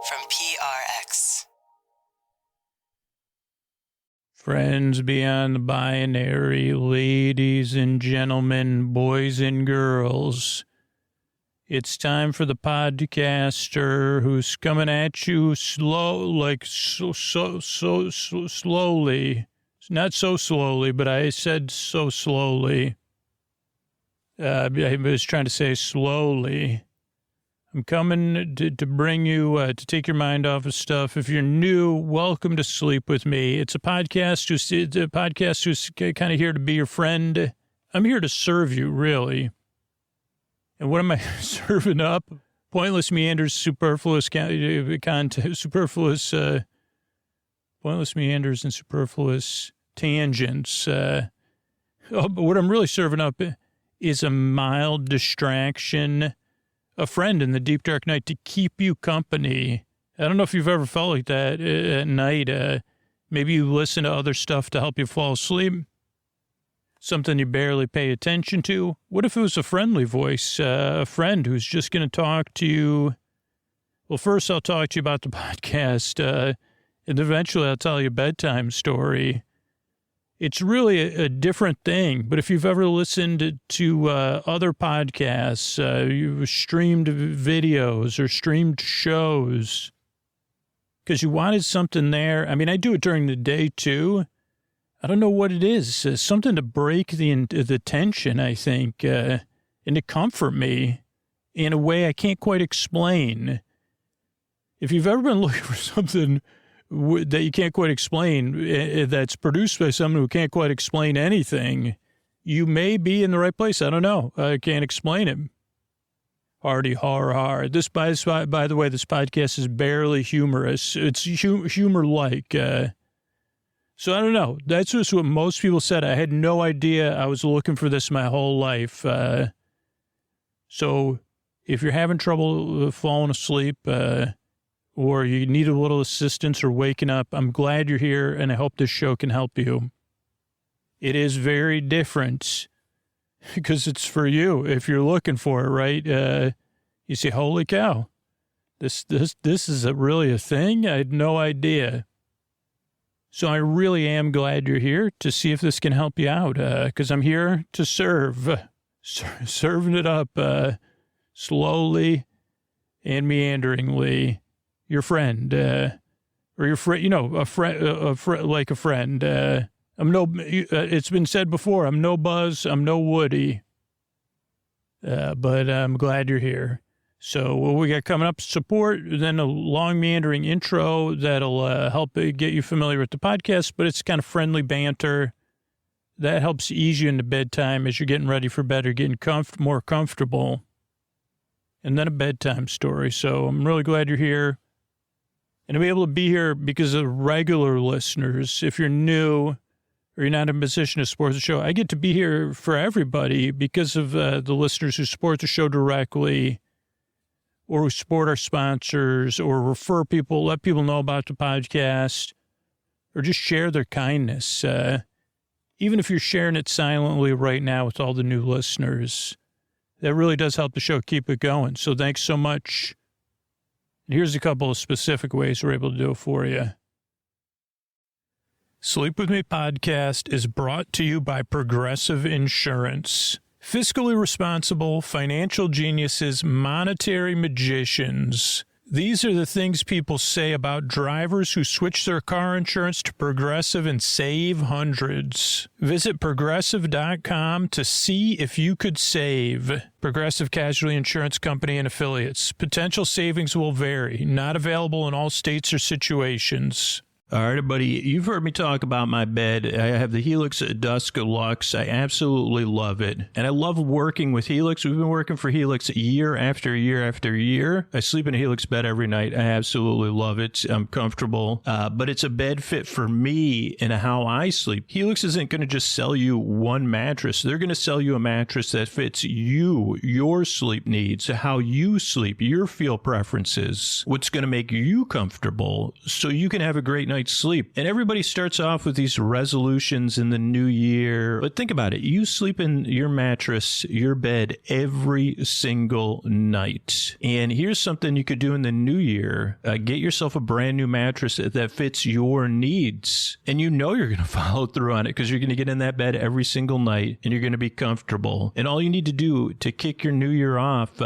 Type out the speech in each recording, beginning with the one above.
from PRX. Friends beyond the binary, ladies and gentlemen, boys and girls, it's time for the podcaster who's coming at you slowly. Not so slowly, but I said so slowly. I was trying to say slowly. I'm coming to bring you, to take your mind off of stuff. If you're new, welcome to Sleep With Me. It's a podcast who's kind of here to be your friend. I'm here to serve you, really. And what am I serving up? Pointless meanders, superfluous content, pointless meanders and superfluous tangents. But what I'm really serving up is a mild distraction, a friend in the deep, dark night to keep you company. I don't know if you've ever felt like that at night. Maybe you listen to other stuff to help you fall asleep, something you barely pay attention to. What if it was a friendly voice, a friend who's just going to talk to you? Well, first I'll talk to you about the podcast, and eventually I'll tell you a bedtime story. It's really a different thing, but if you've ever listened to other podcasts, you've streamed videos or streamed shows because you wanted something there. I mean, I do it during the day too. I don't know what it is. Something to break the tension, I think, and to comfort me in a way I can't quite explain. If you've ever been looking for something that you can't quite explain, that's produced by someone who can't quite explain anything, you may be in the right place. I don't know. I can't explain it. Hardy har. This, by the way, this podcast is barely humorous. It's humor-like. So I don't know. That's just what most people said. I had no idea I was looking for this my whole life. So if you're having trouble falling asleep, or you need a little assistance or waking up, I'm glad you're here, and I hope this show can help you. It is very different because it's for you if you're looking for it, right? You say, holy cow, this is really a thing? I had no idea. So I really am glad you're here to see if this can help you out, because I'm here to serve, serving it up slowly and meanderingly. Your friend, or your friend, a friend, like a friend. It's been said before, I'm no Buzz, I'm no Woody, but I'm glad you're here. So what we got coming up, support, then a long meandering intro that'll help get you familiar with the podcast, but it's kind of friendly banter that helps ease you into bedtime as you're getting ready for bed or getting more comfortable. And then a bedtime story. So I'm really glad you're here. And to be able to be here because of regular listeners, if you're new or you're not in a position to support the show, I get to be here for everybody because of the listeners who support the show directly or who support our sponsors or refer people, let people know about the podcast, or just share their kindness. Even if you're sharing it silently right now with all the new listeners, that really does help the show keep it going. So thanks so much. And here's a couple of specific ways we're able to do it for you. Sleep With Me podcast is brought to you by Progressive Insurance. Fiscally responsible, financial geniuses, monetary magicians. These are the things people say about drivers who switch their car insurance to Progressive and save hundreds. Visit Progressive.com to see if you could save. Progressive Casualty Insurance Company and Affiliates. Potential savings will vary. Not available in all states or situations. All right, buddy, you've heard me talk about my bed. I have the Helix Dusk Luxe. I absolutely love it. And I love working with Helix. We've been working for Helix year after year after year. I sleep in a Helix bed every night. I absolutely love it. I'm comfortable. But it's a bed fit for me and how I sleep. Helix isn't going to just sell you one mattress. They're going to sell you a mattress that fits you, your sleep needs, how you sleep, your feel preferences, what's going to make you comfortable so you can have a great night night's sleep. And everybody starts off with these resolutions in the new year. But think about it. You sleep in your mattress, your bed, every single night. And here's something you could do in the new year. Get yourself a brand new mattress that fits your needs. And you know you're going to follow through on it because you're going to get in that bed every single night and you're going to be comfortable. And all you need to do to kick your new year off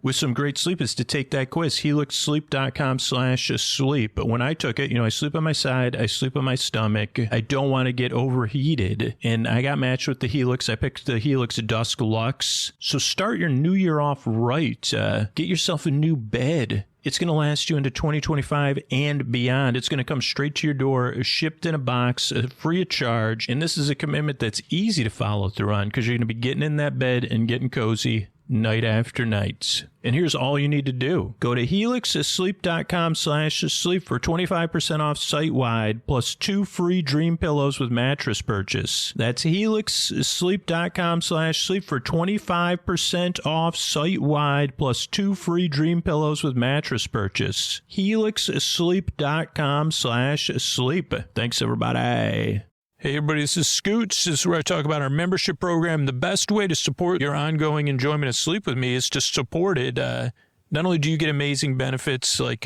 with some great sleep is to take that quiz, helixsleep.com/sleep. But when I took it, I sleep on my side, I sleep on my stomach. I don't want to get overheated. And I got matched with the Helix. I picked the Helix Dusk Luxe. So start your new year off right. Get yourself a new bed. It's going to last you into 2025 and beyond. It's going to come straight to your door, shipped in a box, free of charge. And this is a commitment that's easy to follow through on because you're going to be getting in that bed and getting cozy night after night. And here's all you need to do. Go to helixsleep.com/sleep for 25% off site-wide plus 2 free dream pillows with mattress purchase. That's helixsleep.com/sleep for 25% off site-wide plus 2 free dream pillows with mattress purchase. helixsleep.com/sleep. Thanks, everybody. Hey everybody, this is Scoots. This is where I talk about our membership program. The best way to support your ongoing enjoyment of sleep with me is to support it. Not only do you get amazing benefits like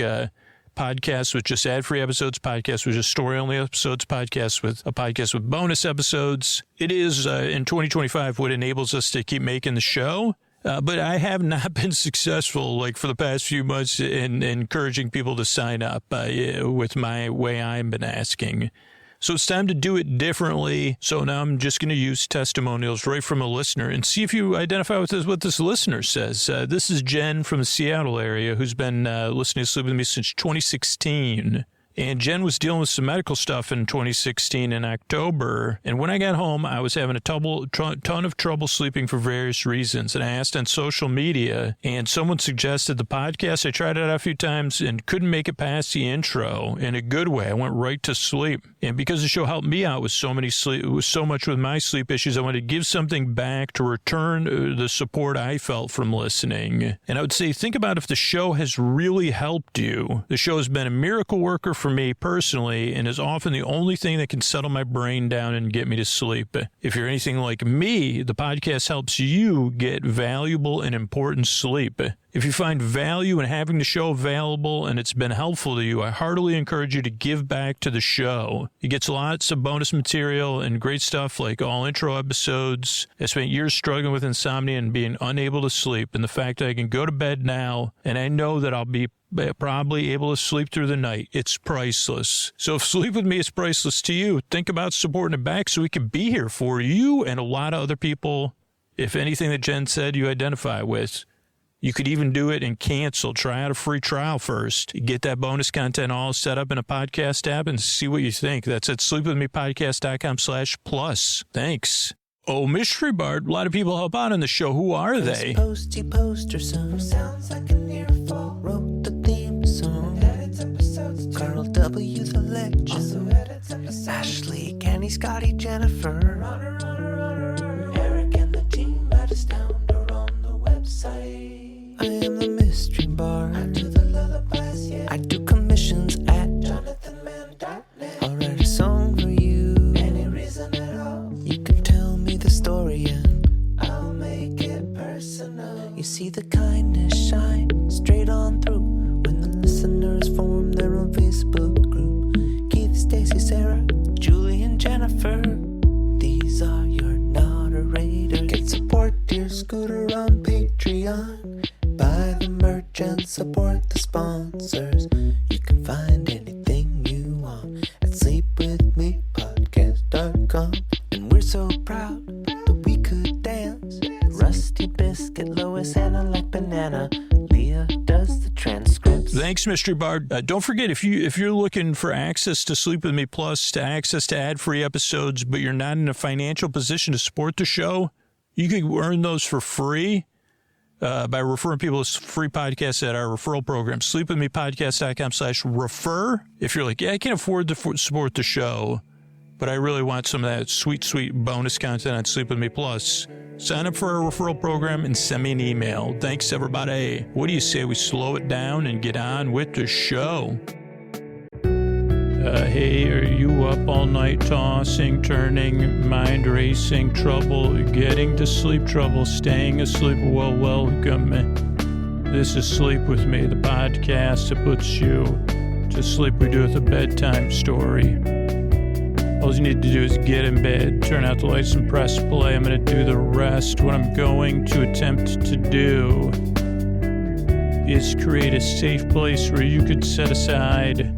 podcasts with just ad-free episodes, podcasts with just story-only episodes, podcasts with bonus episodes. It is, in 2025, what enables us to keep making the show. But I have not been successful, for the past few months in encouraging people to sign up with my way I've been asking. So it's time to do it differently. So now I'm just going to use testimonials right from a listener and see if you identify with what this listener says. This is Jen from the Seattle area who's been listening to Sleep With Me since 2016. And Jen was dealing with some medical stuff in 2016 in October. And when I got home, I was having a ton of trouble sleeping for various reasons. And I asked on social media, and someone suggested the podcast. I tried it out a few times and couldn't make it past the intro in a good way. I went right to sleep. And because the show helped me out with so much with my sleep issues, I wanted to give something back to return the support I felt from listening. And I would say, think about if the show has really helped you. The show has been a miracle worker for me personally and is often the only thing that can settle my brain down and get me to sleep. If you're anything like me, the podcast helps you get valuable and important sleep. If you find value in having the show available and it's been helpful to you, I heartily encourage you to give back to the show. It gets lots of bonus material and great stuff like all intro episodes. I spent years struggling with insomnia and being unable to sleep, and the fact that I can go to bed now and I know that I'll be probably able to sleep through the night. It's priceless. So if Sleep With Me is priceless to you, think about supporting it back so we can be here for you and a lot of other people. If anything that Jen said you identify with, you could even do it and cancel. Try out a free trial first. Get that bonus content all set up in a podcast app and see what you think. That's at sleepwithmepodcast.com/plus. Thanks. Oh, Mystery Bard. A lot of people help out on the show. Who are they? Posty poster son sounds like an earful. Wrote the theme song. Edits episodes. Carl W. the legend. Also edits episodes. Ashley, Kenny, Scotty, Jennifer. Runner. Eric and the team at Astound or on the website. I am the Mystery Bard. I do the lullabies, yeah. I do commissions at jonathanmann.net. I'll write a song for you. Any reason at all. You can tell me the story and I'll make it personal. You see the kindness shine straight on through when the listeners form their own Facebook group. Keith, Stacy, Sarah, Julie, and Jennifer. These are your moderators. Get support, dear Scooter, on Patreon. Buy the merch and support the sponsors. You can find anything you want at sleepwithmepodcast.com. And we're so proud that we could dance. Rusty Biscuit, Lois, Anna like banana. Leah does the transcripts. Thanks, Mystery Bard. Don't forget, if you're looking for access to Sleep With Me Plus, to access to ad-free episodes, but you're not in a financial position to support the show, you can earn those for free. By referring people to free podcasts at our referral program, sleepwithmepodcast.com/refer. If you're like, yeah, I can't afford to support the show, but I really want some of that sweet, sweet bonus content on Sleep With Me Plus, sign up for our referral program and send me an email. Thanks, everybody. What do you say we slow it down and get on with the show? Hey, are you up all night tossing, turning, mind racing, trouble, getting to sleep, trouble, staying asleep? Well, welcome. This is Sleep With Me, the podcast that puts you to sleep. We do it with a bedtime story. All you need to do is get in bed, turn out the lights and press play. I'm going to do the rest. What I'm going to attempt to do is create a safe place where you could set aside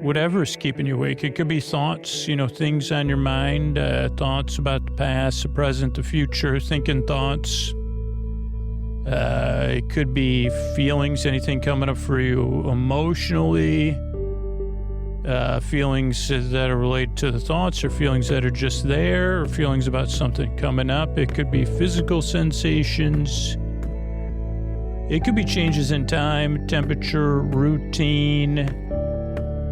whatever is keeping you awake. It could be thoughts, things on your mind, thoughts about the past, the present, the future, thinking thoughts. It could be feelings, anything coming up for you emotionally, feelings that are related to the thoughts, or feelings that are just there, or feelings about something coming up. It could be physical sensations. It could be changes in time, temperature, routine.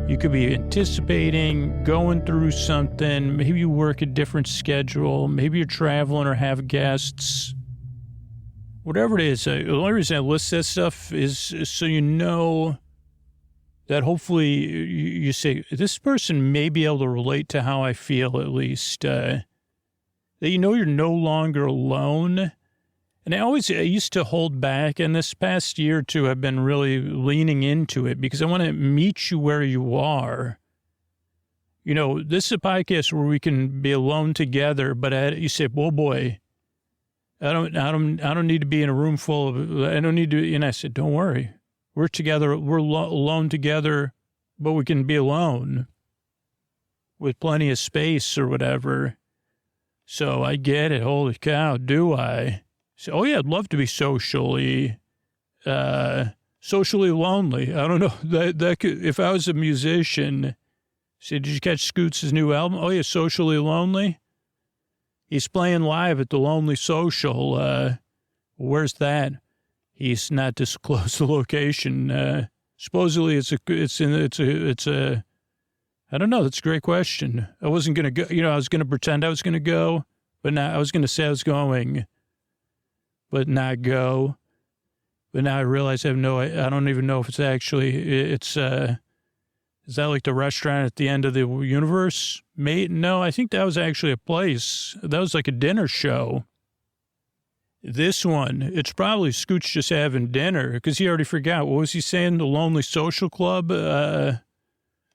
You could be anticipating, going through something. Maybe you work a different schedule. Maybe you're traveling or have guests. Whatever it is, the only reason I list that stuff is so you know that hopefully you say, this person may be able to relate to how I feel, at least. That you're no longer alone. And I used to hold back, and this past year or two I've been really leaning into it because I want to meet you where you are. This is a podcast where we can be alone together, but you say, well, boy, I don't need to be in a room full of, I don't need to, and I said, don't worry. We're together, we're alone together, but we can be alone with plenty of space or whatever. So I get it. Holy cow, do I? So, oh yeah, I'd love to be socially lonely. I don't know that could, if I was a musician. Say, did you catch Scoots' new album? Oh yeah, Socially Lonely. He's playing live at the Lonely Social. Where's that? He's not disclosed the location. Supposedly it's a. I don't know. That's a great question. I wasn't gonna go. I was gonna pretend I was gonna go, but now I was gonna say I was going, but not go. But now I realize I don't even know if it's actually, is that like the restaurant at the end of the universe? No, I think that was actually a place. That was like a dinner show. This one, it's probably Scooch just having dinner because he already forgot. What was he saying? The Lonely Social Club?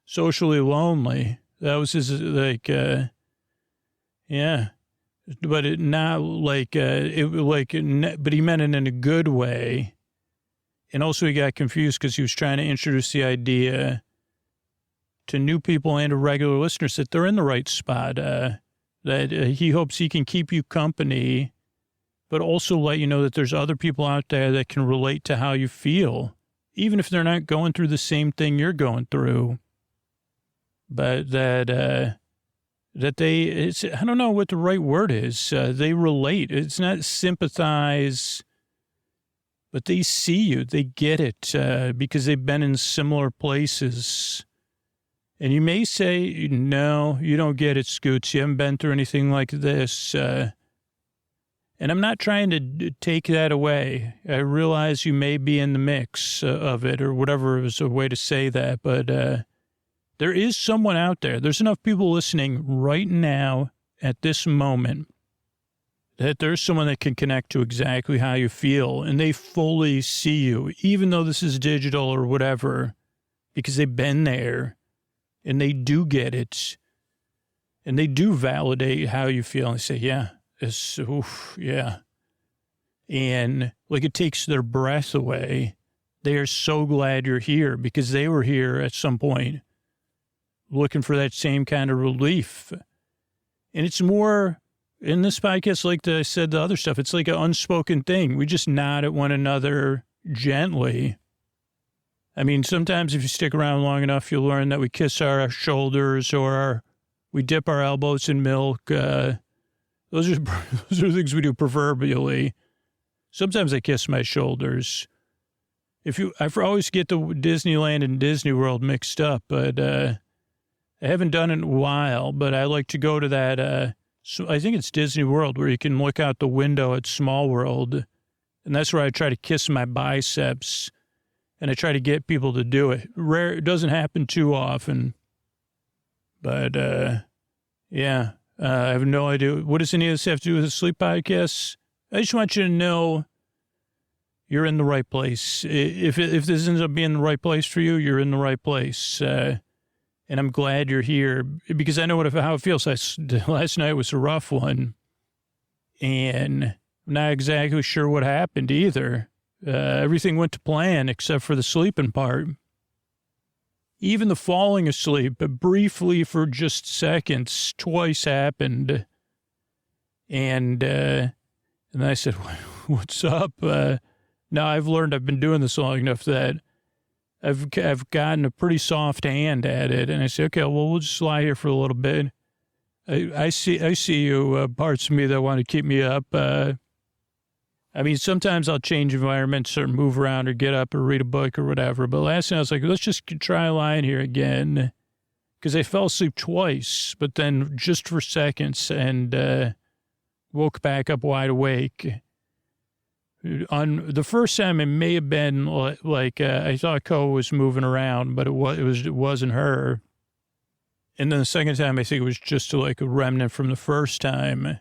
Socially Lonely. That was his, yeah. But it not like but he meant it in a good way, and also he got confused because he was trying to introduce the idea to new people and to regular listeners that they're in the right spot. That he hopes he can keep you company, but also let you know that there's other people out there that can relate to how you feel, even if they're not going through the same thing you're going through. But that I don't know what the right word is. They relate. It's not sympathize, but they see you. They get it because they've been in similar places. And you may say, no, you don't get it, Scoots. You haven't been through anything like this. And I'm not trying to take that away. I realize you may be in the mix of it or whatever is a way to say that, but there is someone out there. There's enough people listening right now at this moment that there's someone that can connect to exactly how you feel, and they fully see you, even though this is digital or whatever, because they've been there, and they do get it, and they do validate how you feel, and they say, yeah, yeah. And like it takes their breath away. They are so glad you're here because they were here at some point looking for that same kind of relief. And it's more in this podcast, like I said, the other stuff, it's like an unspoken thing. We just nod at one another gently. I mean, sometimes if you stick around long enough, you'll learn that we kiss our shoulders or we dip our elbows in milk. Those are things we do proverbially. Sometimes I kiss my shoulders. I always get the Disneyland and Disney World mixed up, but I haven't done it in a while, but I like to go to that. So I think it's Disney World where you can look out the window at Small World. And that's where I try to kiss my biceps and I try to get people to do it. Rare, it doesn't happen too often. But, yeah, I have no idea. What does any of this have to do with the sleep podcast? I just want you to know you're in the right place. If this ends up being the right place for you, you're in the right place. And I'm glad you're here because I know how it feels. Last night was a rough one. And I'm not exactly sure what happened either. Everything went to plan except for the sleeping part. Even the falling asleep, but briefly for just seconds, twice happened. And I said, what's up? Now I've learned I've been doing this long enough that I've gotten a pretty soft hand at it. And I say, okay, well, we'll just lie here for a little bit. I see you, parts of me that want to keep me up. I mean, sometimes I'll change environments or move around or get up or read a book or whatever. But last night I was like, let's just try lying here again. Because I fell asleep twice, but then just for seconds and woke back up wide awake. On the first time, it may have been like I thought Ko was moving around, but it wasn't her. And then the second time, I think it was just like a remnant from the first time.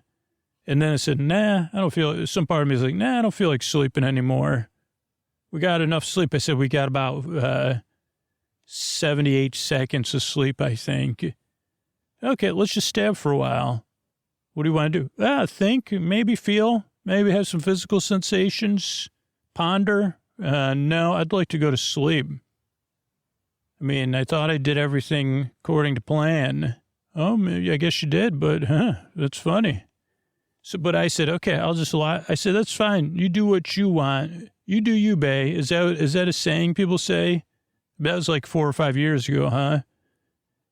And then I said, nah, I don't feel, some part of me is like, nah, I don't feel like sleeping anymore. We got enough sleep. I said, we got about 78 seconds of sleep, I think. Okay, let's just stay up for a while. What do you want to do? Think, maybe feel, maybe have some physical sensations, ponder. No, I'd like to go to sleep. I mean, I thought I did everything according to plan. Oh, maybe, I guess you did, but that's funny. So, but I said, okay, I'll just lie. I said, that's fine. You do what you want. You do you, bae. Is that a saying people say? That was like 4 or 5 years ago, huh?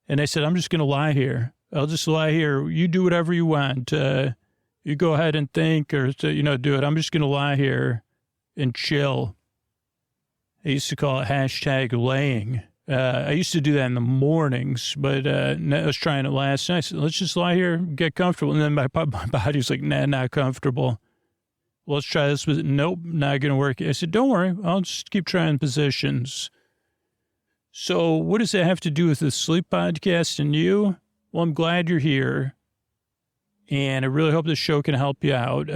And I said, I'm just going to lie here. I'll just lie here. You do whatever you want. You go ahead and think or, do it. I'm just going to lie here and chill. I used to call it #laying. I used to do that in the mornings, but I was trying it last night. I said, let's just lie here, get comfortable. And then my body was like, nah, not comfortable. Let's try this. Nope, not going to work. I said, don't worry. I'll just keep trying positions. So what does that have to do with the sleep podcast and you? Well, I'm glad you're here. And I really hope this show can help you out.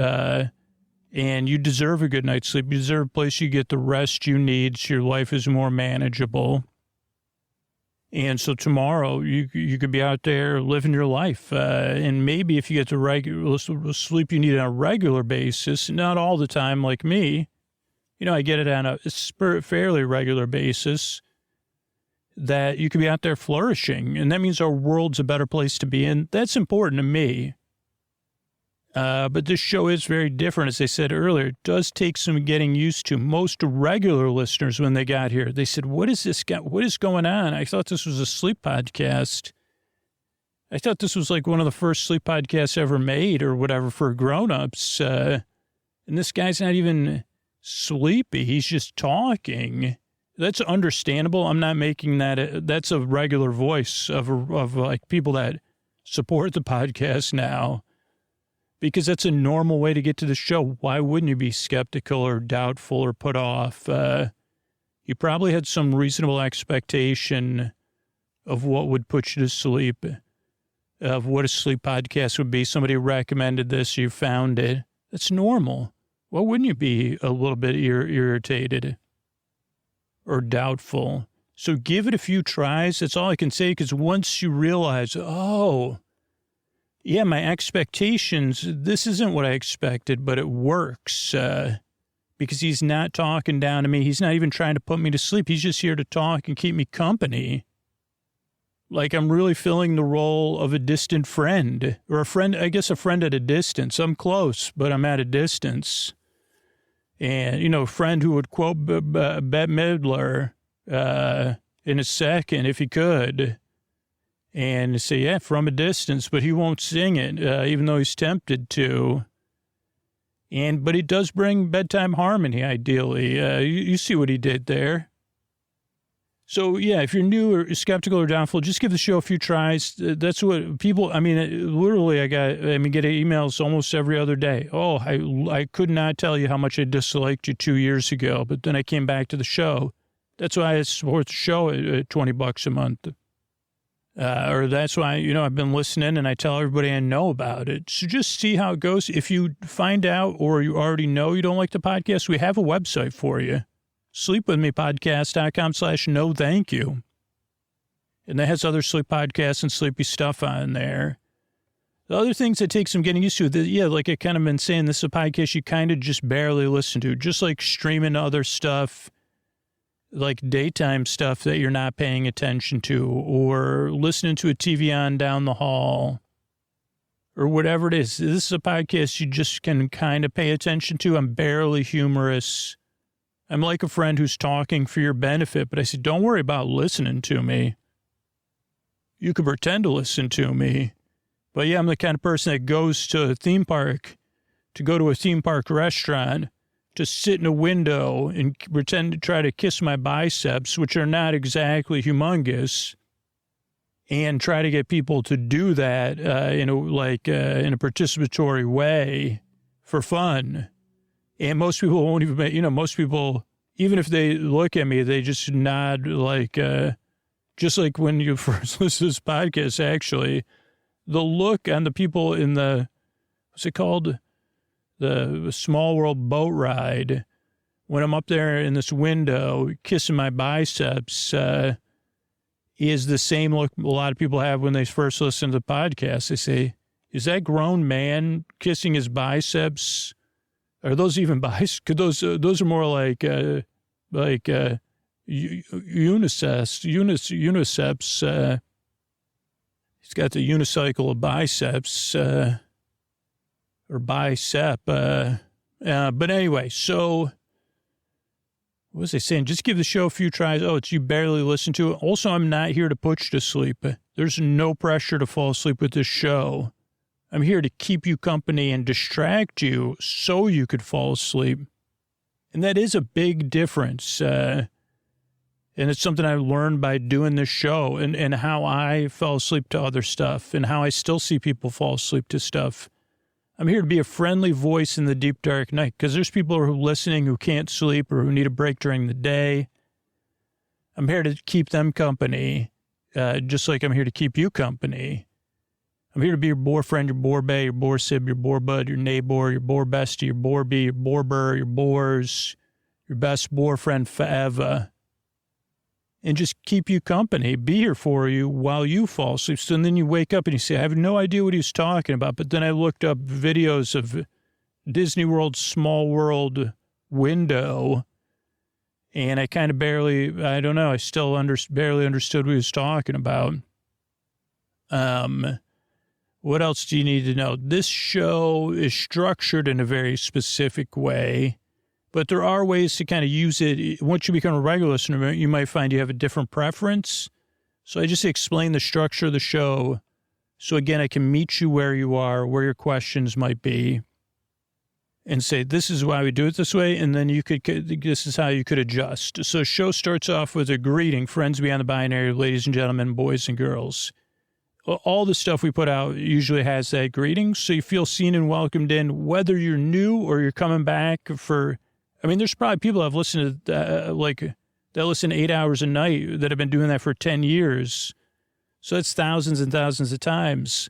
And you deserve a good night's sleep. You deserve a place you get the rest you need so your life is more manageable. And so tomorrow you could be out there living your life. And maybe if you get the regular sleep you need on a regular basis, not all the time like me, I get it on a fairly regular basis, that you could be out there flourishing. And that means our world's a better place to be in. That's important to me. But this show is very different. As I said earlier, it does take some getting used to. Most regular listeners, when they got here, they said, what is going on? I thought this was a sleep podcast. I thought this was like one of the first sleep podcasts ever made or whatever for grown-ups. And this guy's not even sleepy. He's just talking. That's understandable. I'm not making that. That's a regular voice of like people that support the podcast now. Because that's a normal way to get to the show. Why wouldn't you be skeptical or doubtful or put off? You probably had some reasonable expectation of what would put you to sleep, of what a sleep podcast would be. Somebody recommended this, you found it. That's normal. Why wouldn't you be a little bit irritated or doubtful? So give it a few tries. That's all I can say, because once you realize, yeah, my expectations, this isn't what I expected, but it works because he's not talking down to me. He's not even trying to put me to sleep. He's just here to talk and keep me company. Like I'm really filling the role of a distant friend or a friend, I guess a friend at a distance. I'm close, but I'm at a distance. And, a friend who would quote Bette Midler in a second if he could. And say, yeah, from a distance, but he won't sing it, even though he's tempted to. But he does bring bedtime harmony, ideally. You see what he did there. So, yeah, if you're new or skeptical or doubtful, just give the show a few tries. That's what people, literally, I get emails almost every other day. Oh, I could not tell you how much I disliked you 2 years ago, but then I came back to the show. That's why I support the show at $20 a month. Or that's why, I've been listening and I tell everybody I know about it. So just see how it goes. If you find out or you already know you don't like the podcast, we have a website for you. Sleepwithmepodcast.com/no thank you. And that has other sleep podcasts and sleepy stuff on there. The other things that take some getting used to, like I kind of been saying, this is a podcast you kind of just barely listen to, just like streaming other stuff, like daytime stuff that you're not paying attention to, or listening to a TV on down the hall, or whatever it is. This is a podcast you just can kind of pay attention to. I'm barely humorous. I'm like a friend who's talking for your benefit, but I said, don't worry about listening to me. You can pretend to listen to me. But yeah, I'm the kind of person that goes to a theme park, to go to a theme park restaurant, to sit in a window and pretend to try to kiss my biceps, which are not exactly humongous, and try to get people to do that in a participatory way for fun. And most people won't even, most people, even if they look at me, they just nod just like when you first listen to this podcast, actually, the look on the people in what's it called? The Small World boat ride, when I'm up there in this window kissing my biceps, is the same look a lot of people have when they first listen to the podcast. They say, is that grown man kissing his biceps? Are those even biceps? Those are more like uniceps. He's got the unicycle of biceps, or bicep. But anyway, so what was I saying? Just give the show a few tries. Oh, it's you barely listen to it. Also, I'm not here to put you to sleep. There's no pressure to fall asleep with this show. I'm here to keep you company and distract you so you could fall asleep. And that is a big difference. And it's something I learned by doing this show and how I fell asleep to other stuff and how I still see people fall asleep to stuff. I'm here to be a friendly voice in the deep, dark night because there's people who are listening who can't sleep or who need a break during the day. I'm here to keep them company, just like I'm here to keep you company. I'm here to be your boyfriend, your borbay, your borsib, your borbud, your neighbor, your borbestie, your borbie, your borbur, your bors, your best boyfriend forever. And just keep you company, be here for you while you fall asleep. So then you wake up and you say, I have no idea what he's talking about. But then I looked up videos of Disney World's Small World window, and I kind of I still barely understood what he was talking about. What else do you need to know? This show is structured in a very specific way. But there are ways to kind of use it. Once you become a regular listener, you might find you have a different preference. So I just explain the structure of the show. So again, I can meet you where you are, where your questions might be, and say, this is why we do it this way. And then this is how you could adjust. So show starts off with a greeting, friends beyond the binary, ladies and gentlemen, boys and girls. All the stuff we put out usually has that greeting. So you feel seen and welcomed in, whether you're new or you're coming back there's probably people that have listened to, that listen 8 hours a night that have been doing that for 10 years. So that's thousands and thousands of times.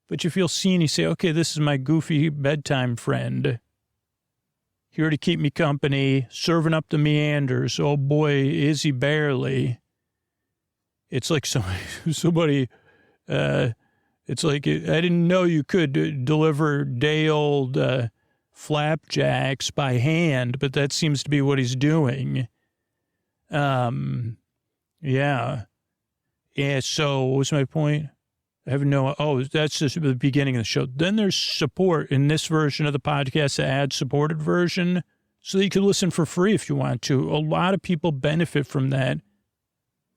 But you feel seen, you say, okay, this is my goofy bedtime friend. Here to keep me company, serving up the meanders. Oh boy, is he barely. It's like somebody it's like, I didn't know you could deliver day-old flapjacks by hand, but that seems to be what he's doing. Yeah. So what was my point? That's just the beginning of the show. Then there's support in this version of the podcast, the ad-supported version, so that you can listen for free if you want to. A lot of people benefit from that.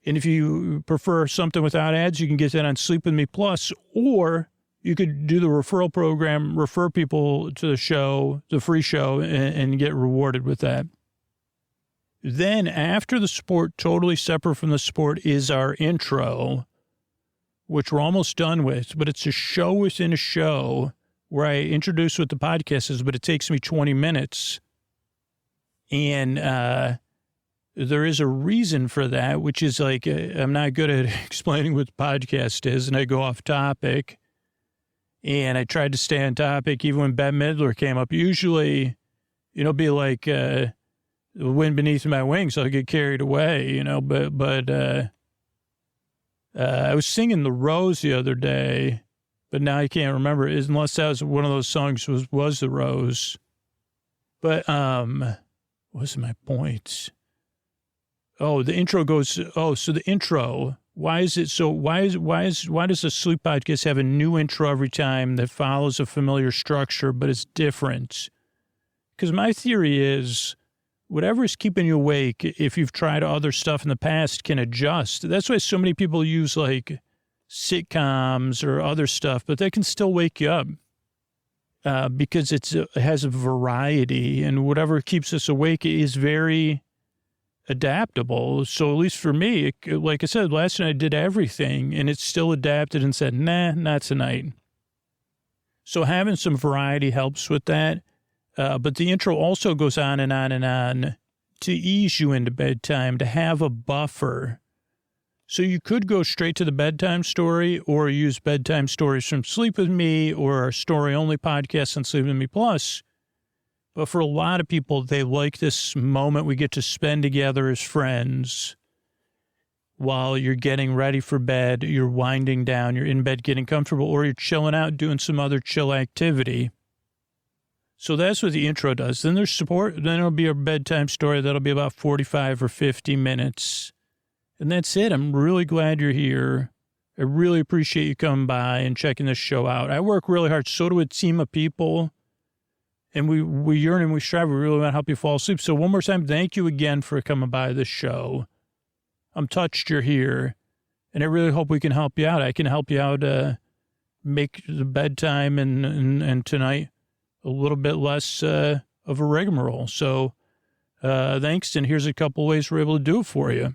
And if you prefer something without ads, you can get that on Sleep With Me Plus, or you could do the referral program, refer people to the show, the free show, and get rewarded with that. Then after the support, totally separate from the support, is our intro, which we're almost done with, but it's a show within a show where I introduce what the podcast is, but it takes me 20 minutes. And there is a reason for that, which is like, I'm not good at explaining what the podcast is, and I go off topic. And I tried to stay on topic even when Bette Midler came up. Usually, be like the wind beneath my wings, so I get carried away, But I was singing The Rose the other day, but now I can't remember, unless that was one of those songs was The Rose. But what's my point? Oh, the intro goes, so the intro, why does a sleep podcast have a new intro every time that follows a familiar structure, but it's different? Because my theory is whatever is keeping you awake, if you've tried other stuff in the past, can adjust. That's why so many people use like sitcoms or other stuff, but they can still wake you up because it has a variety, and whatever keeps us awake is very adaptable. So at least for me, like I said, last night I did everything and it's still adapted and said, nah, not tonight. So having some variety helps with that. But the intro also goes on and on and on to ease you into bedtime, to have a buffer. So you could go straight to the bedtime story or use bedtime stories from Sleep With Me or our story-only podcast on Sleep With Me Plus. But for a lot of people, they like this moment we get to spend together as friends while you're getting ready for bed, you're winding down, you're in bed getting comfortable, or you're chilling out doing some other chill activity. So that's what the intro does. Then there's support. Then it'll be a bedtime story. That'll be about 45 or 50 minutes. And that's it. I'm really glad you're here. I really appreciate you coming by and checking this show out. I work really hard. So do a team of people. And we yearn and we strive. We really want to help you fall asleep. So one more time, thank you again for coming by this show. I'm touched you're here. And I really hope we can help you out. I can help you out, make the bedtime and tonight a little bit less of a rigmarole. So thanks, and here's a couple ways we're able to do it for you.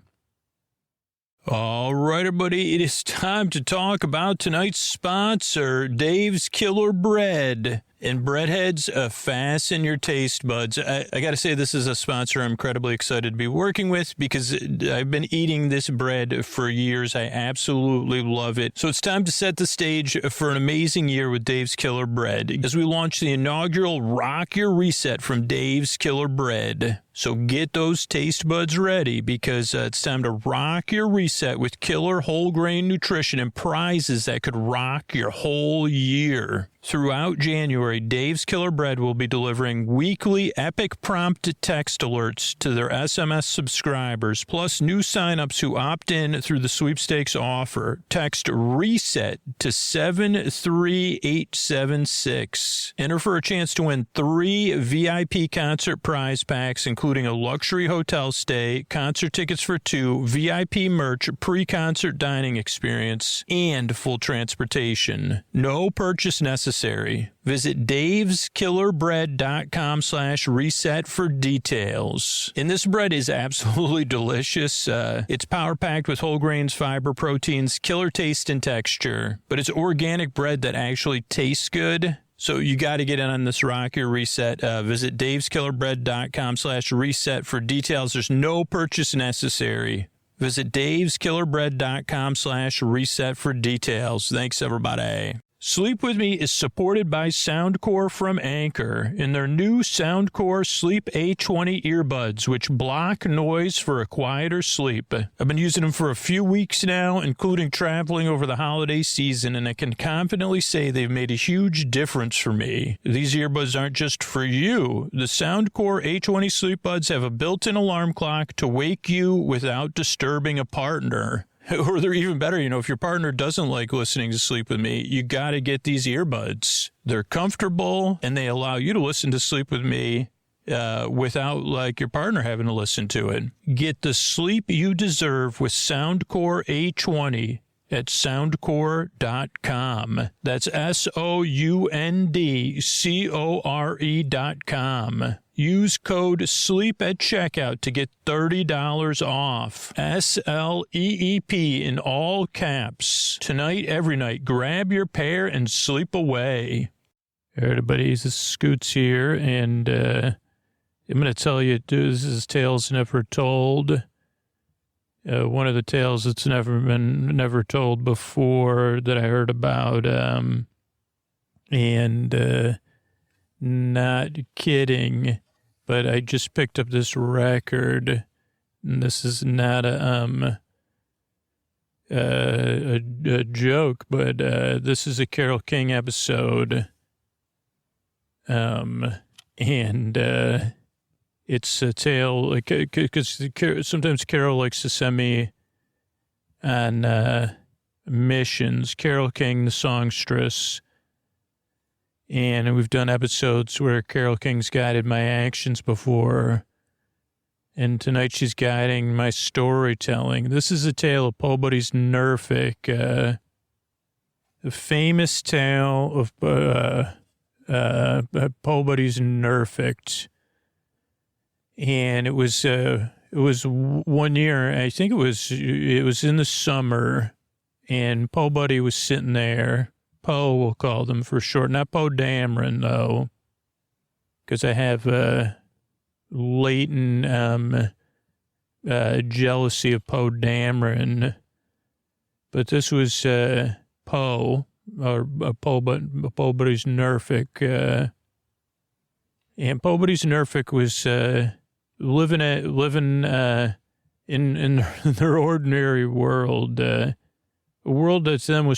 All right, everybody, it is time to talk about tonight's sponsor, Dave's Killer Bread. And breadheads, fasten your taste buds. I got to say, this is a sponsor I'm incredibly excited to be working with because I've been eating this bread for years. I absolutely love it. So it's time to set the stage for an amazing year with Dave's Killer Bread as we launch the inaugural Rock Your Reset from Dave's Killer Bread. So get those taste buds ready because it's time to rock your reset with killer whole grain nutrition and prizes that could rock your whole year. Throughout January, Dave's Killer Bread will be delivering weekly epic prompt text alerts to their SMS subscribers, plus new signups who opt in through the sweepstakes offer. Text RESET to 73876. Enter for a chance to win 3 VIP concert prize packs, including a luxury hotel stay, concert tickets for 2, VIP merch, pre-concert dining experience, and full transportation. No purchase necessary. Visit daveskillerbread.com/reset for details. And this bread is absolutely delicious. It's power-packed with whole grains, fiber, proteins, killer taste and texture. But it's organic bread that actually tastes good. So you got to get in on this Rock Your Reset. Visit daveskillerbread.com/reset for details. There's no purchase necessary. Visit daveskillerbread.com/reset for details. Thanks, everybody. Sleep With Me is supported by Soundcore from Anchor in their new Soundcore Sleep A20 earbuds, which block noise for a quieter sleep. I've been using them for a few weeks now, including traveling over the holiday season, and I can confidently say they've made a huge difference for me. These earbuds aren't just for you. The Soundcore A20 sleep buds have a built-in alarm clock to wake you without disturbing a partner. Or they're even better, if your partner doesn't like listening to Sleep With Me, you got to get these earbuds. They're comfortable, and they allow you to listen to Sleep With Me without, your partner having to listen to it. Get the sleep you deserve with Soundcore A20 at soundcore.com. That's SOUNDCORE.com. Use code SLEEP at checkout to get $30 off. SLEEP in all caps. Tonight, every night, grab your pair and sleep away. All right, everybody, this is Scoots here, and I'm going to tell you, this is Tales Never Told. One of the tales that's never told before that I heard about. And not kidding, but I just picked up this record, and this is not a joke, but this is a Carole King episode. And it's a tale, like, because sometimes Carole likes to send me on missions. Carole King, the songstress. And we've done episodes where Carole King's guided my actions before. And tonight she's guiding my storytelling. This is a tale of Pobody's Nerfect, a famous tale of Pobody's Nerfect. And it was 1 year, I think it was in the summer, and Pobody was sitting there. Poe, we'll call them for short. Not Poe Dameron, though, because I have latent jealousy of Poe Dameron. But this was Poe, or Pobody's Nerfect. And Pobody's Nerfect was living in their ordinary world, a world that to them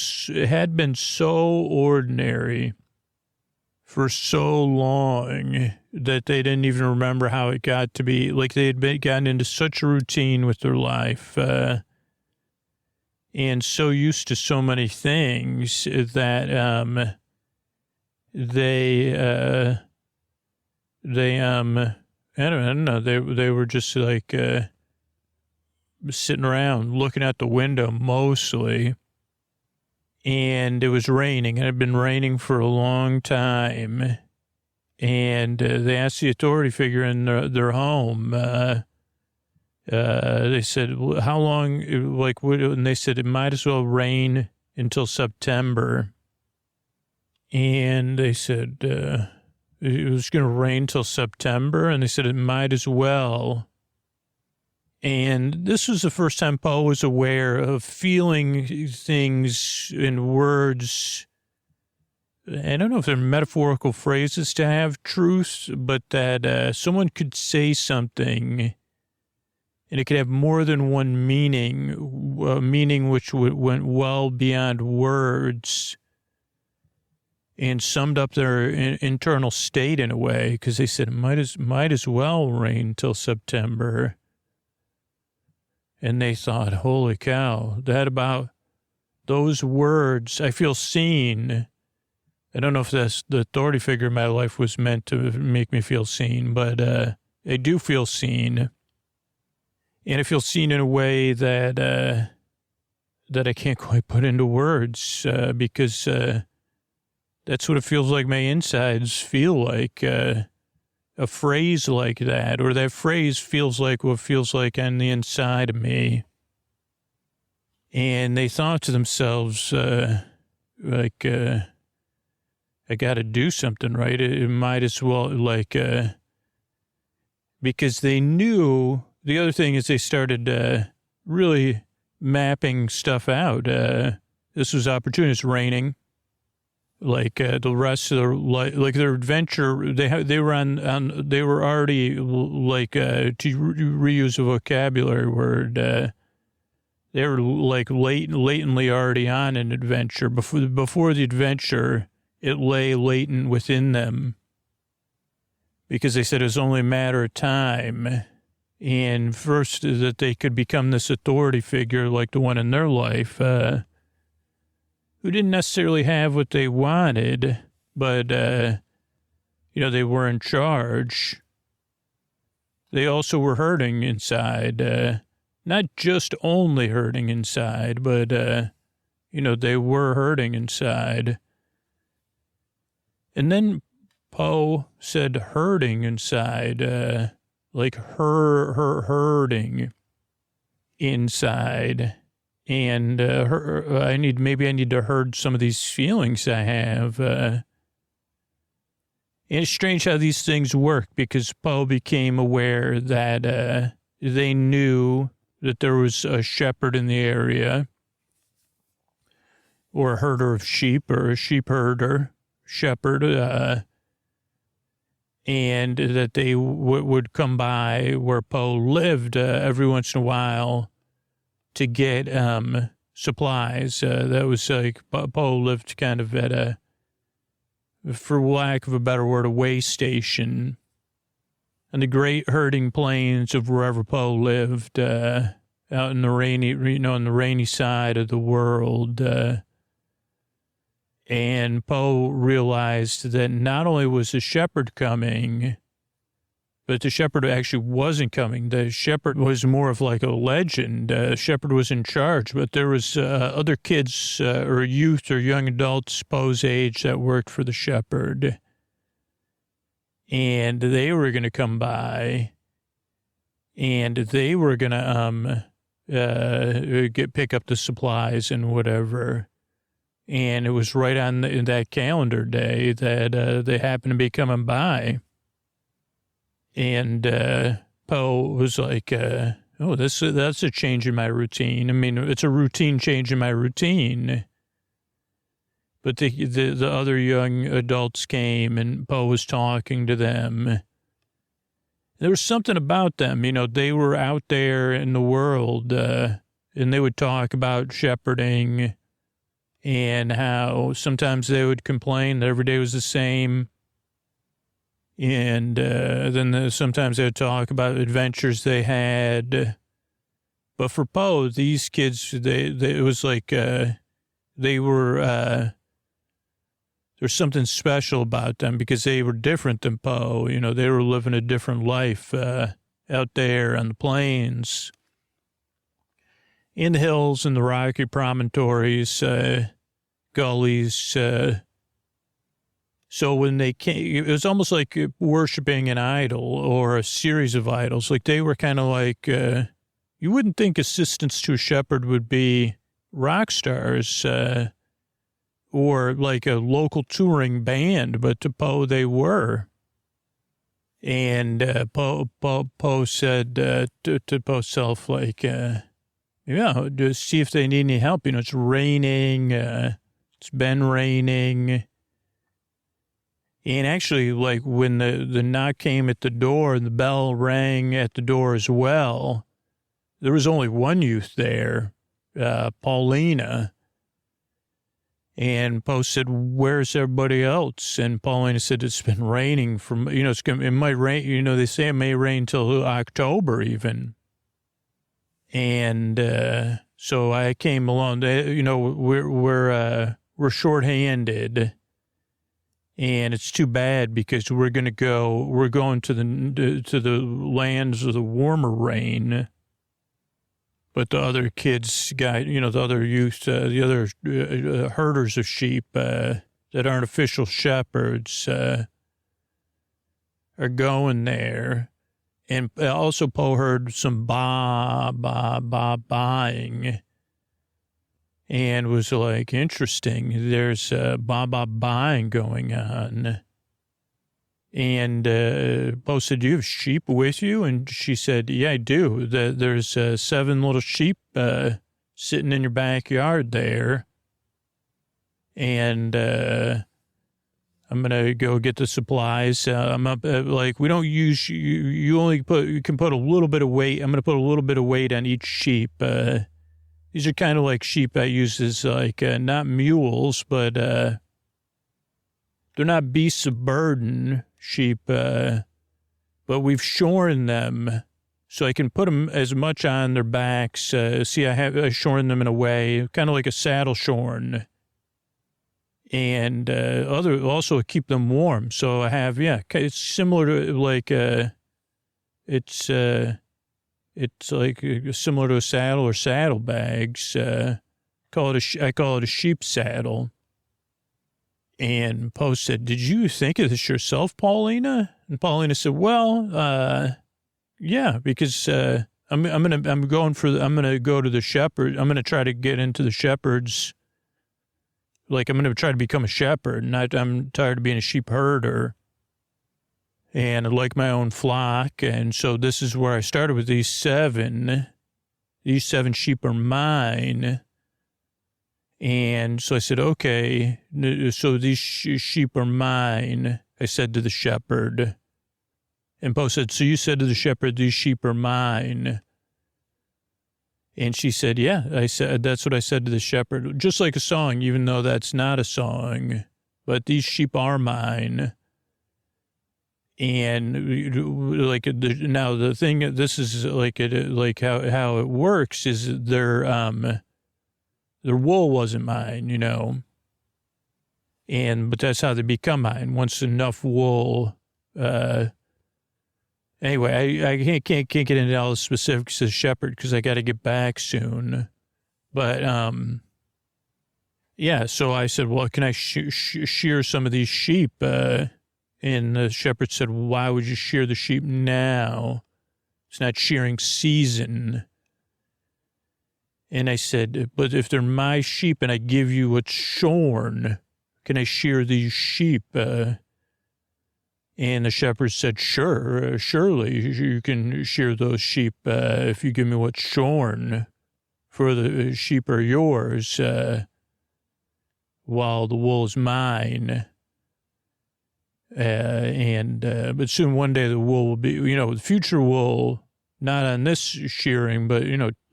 had been so ordinary for so long that they didn't even remember how it got to be. Like, they had gotten into such a routine with their life, and so used to so many things that I don't know, they were just like sitting around looking out the window mostly, and it was raining. It had been raining for a long time, and they asked the authority figure in their home. They said, "How long?" And they said it might as well rain until September. And they said it was going to rain till September, and they said it might as well. And this was the first time Poe was aware of feeling things in words. I don't know if they're metaphorical phrases to have truth, but that someone could say something and it could have more than one meaning, a meaning which went well beyond words and summed up their internal state in a way, because they said it might as well rain till September. And they thought, holy cow, that about those words, I feel seen. I don't know if that's the authority figure in my life was meant to make me feel seen, but I do feel seen. And I feel seen in a way that I can't quite put into words, because that's what it feels like my insides feel like. A phrase like that, or that phrase feels like what feels like on the inside of me. And they thought to themselves, I got to do something, right? It might as well, because they knew. The other thing is they started really mapping stuff out. This was opportune. It's raining. The rest of their adventure, they were already to reuse a vocabulary word, they were latently already on an adventure. Before the adventure, it lay latent within them, because they said it was only a matter of time. And first, that they could become this authority figure like the one in their life, who didn't necessarily have what they wanted, but, they were in charge. They also were hurting inside, not just only hurting inside, but, they were hurting inside. And then Poe said hurting inside, hurting inside. And I need to herd some of these feelings I have. And it's strange how these things work because Poe became aware that they knew that there was a shepherd in the area, or a herder of sheep, or a sheep herder, shepherd, and that they would come by where Poe lived every once in a while to get supplies. That was like Poe lived kind of at a, for lack of a better word, a way station on the great herding plains of wherever Poe lived, out in the rainy, on the rainy side of the world. And Poe realized that not only was the shepherd coming, but the shepherd actually wasn't coming. The shepherd was more of like a legend. Shepherd was in charge, but there was other kids or youth or young adults Poe's age that worked for the shepherd. And they were going to come by, and they were going to pick up the supplies and whatever. And it was right on that calendar day that they happened to be coming by. And Poe was like, "Oh, that's a change in my routine. I mean, it's a routine change in my routine." But the other young adults came, and Poe was talking to them. There was something about them, they were out there in the world, and they would talk about shepherding and how sometimes they would complain that every day was the same. And then sometimes they would talk about adventures they had. But for Poe, these kids, it was like they were... There's something special about them because they were different than Poe. They were living a different life out there on the plains, in the hills and the rocky promontories, gullies. So when they came, it was almost like worshiping an idol or a series of idols. Like they were kind of like, you wouldn't think assistants to a shepherd would be rock stars, or like a local touring band, but to Poe they were. And Poe said to Poe's self, like, just see if they need any help. It's raining. It's been raining. And actually, like when the knock came at the door and the bell rang at the door as well, there was only one youth there, Paulina. And Poe said, "Where's everybody else?" And Paulina said, "It's been raining from, it might rain, they say it may rain till October even." And so I came along, we're shorthanded, and it's too bad because we're going to the lands of the warmer rain. But the other kids, the other youth, the other herders of sheep that aren't official shepherds are going there. And also Poe heard some baaing and was like, interesting, there's baaing going on. And Poe said, "Do you have sheep with you?" And she said, "Yeah, I do. There's 7 little sheep sitting in your backyard there. And I'm going to go get the supplies. I'm up, we don't use, you can put a little bit of weight. I'm going to put a little bit of weight on each sheep. These are kind of like sheep I use as not mules, but they're not beasts of burden sheep, but we've shorn them so I can put them as much on their backs. See, I shorn them in a way, kind of like a saddle shorn, and also keep them warm. So I have, it's similar to it's like similar to a saddle or saddlebags. I call it a sheep saddle. And Poe said, "Did you think of this yourself, Paulina?" And Paulina said, "Well, yeah, because I'm gonna go to the shepherd. I'm gonna try to get into the shepherds. Like I'm gonna try to become a shepherd. And I'm tired of being a sheep herder." and I like my own flock. And so this is where I started with these 7. These 7 sheep are mine. And so I said, okay, so these sheep are mine, I said to the shepherd. And Poe said, so you said to the shepherd, these sheep are mine. And she said, yeah, I said, that's what I said to the shepherd. Just like a song, even though that's not a song. But these sheep are mine. And like now the thing, this is like how it works is their wool wasn't mine, you know. But that's how they become mine. Once enough wool, anyway, I can't get into all the specifics of Shepherd because I got to get back soon. But, yeah, so I said, well, can I shear some of these sheep? And the shepherd said, well, why would you shear the sheep now? It's not shearing season. And I said, but if they're my sheep and I give you what's shorn, can I shear these sheep? And the shepherd said, sure, surely you can shear those sheep if you give me what's shorn, for the sheep are yours, while the wool is mine. But soon one day the wool will be, the future wool, not on this shearing, but,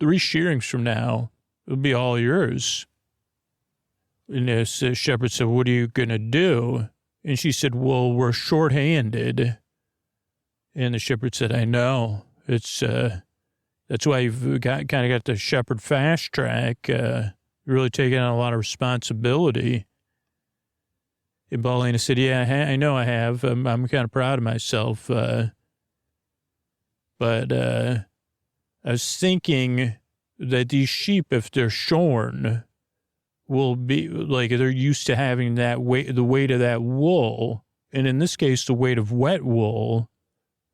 3 shearings from now, it'll be all yours. And the shepherd said, what are you going to do? And she said, well, we're short-handed. And the shepherd said, I know. It's, that's why you've kind of got the shepherd fast track. Really taking on a lot of responsibility. And Paulina said, yeah, I know I have. I'm kind of proud of myself. But I was thinking that these sheep, if they're shorn, will be like they're used to having that weight, the weight of that wool, and in this case, the weight of wet wool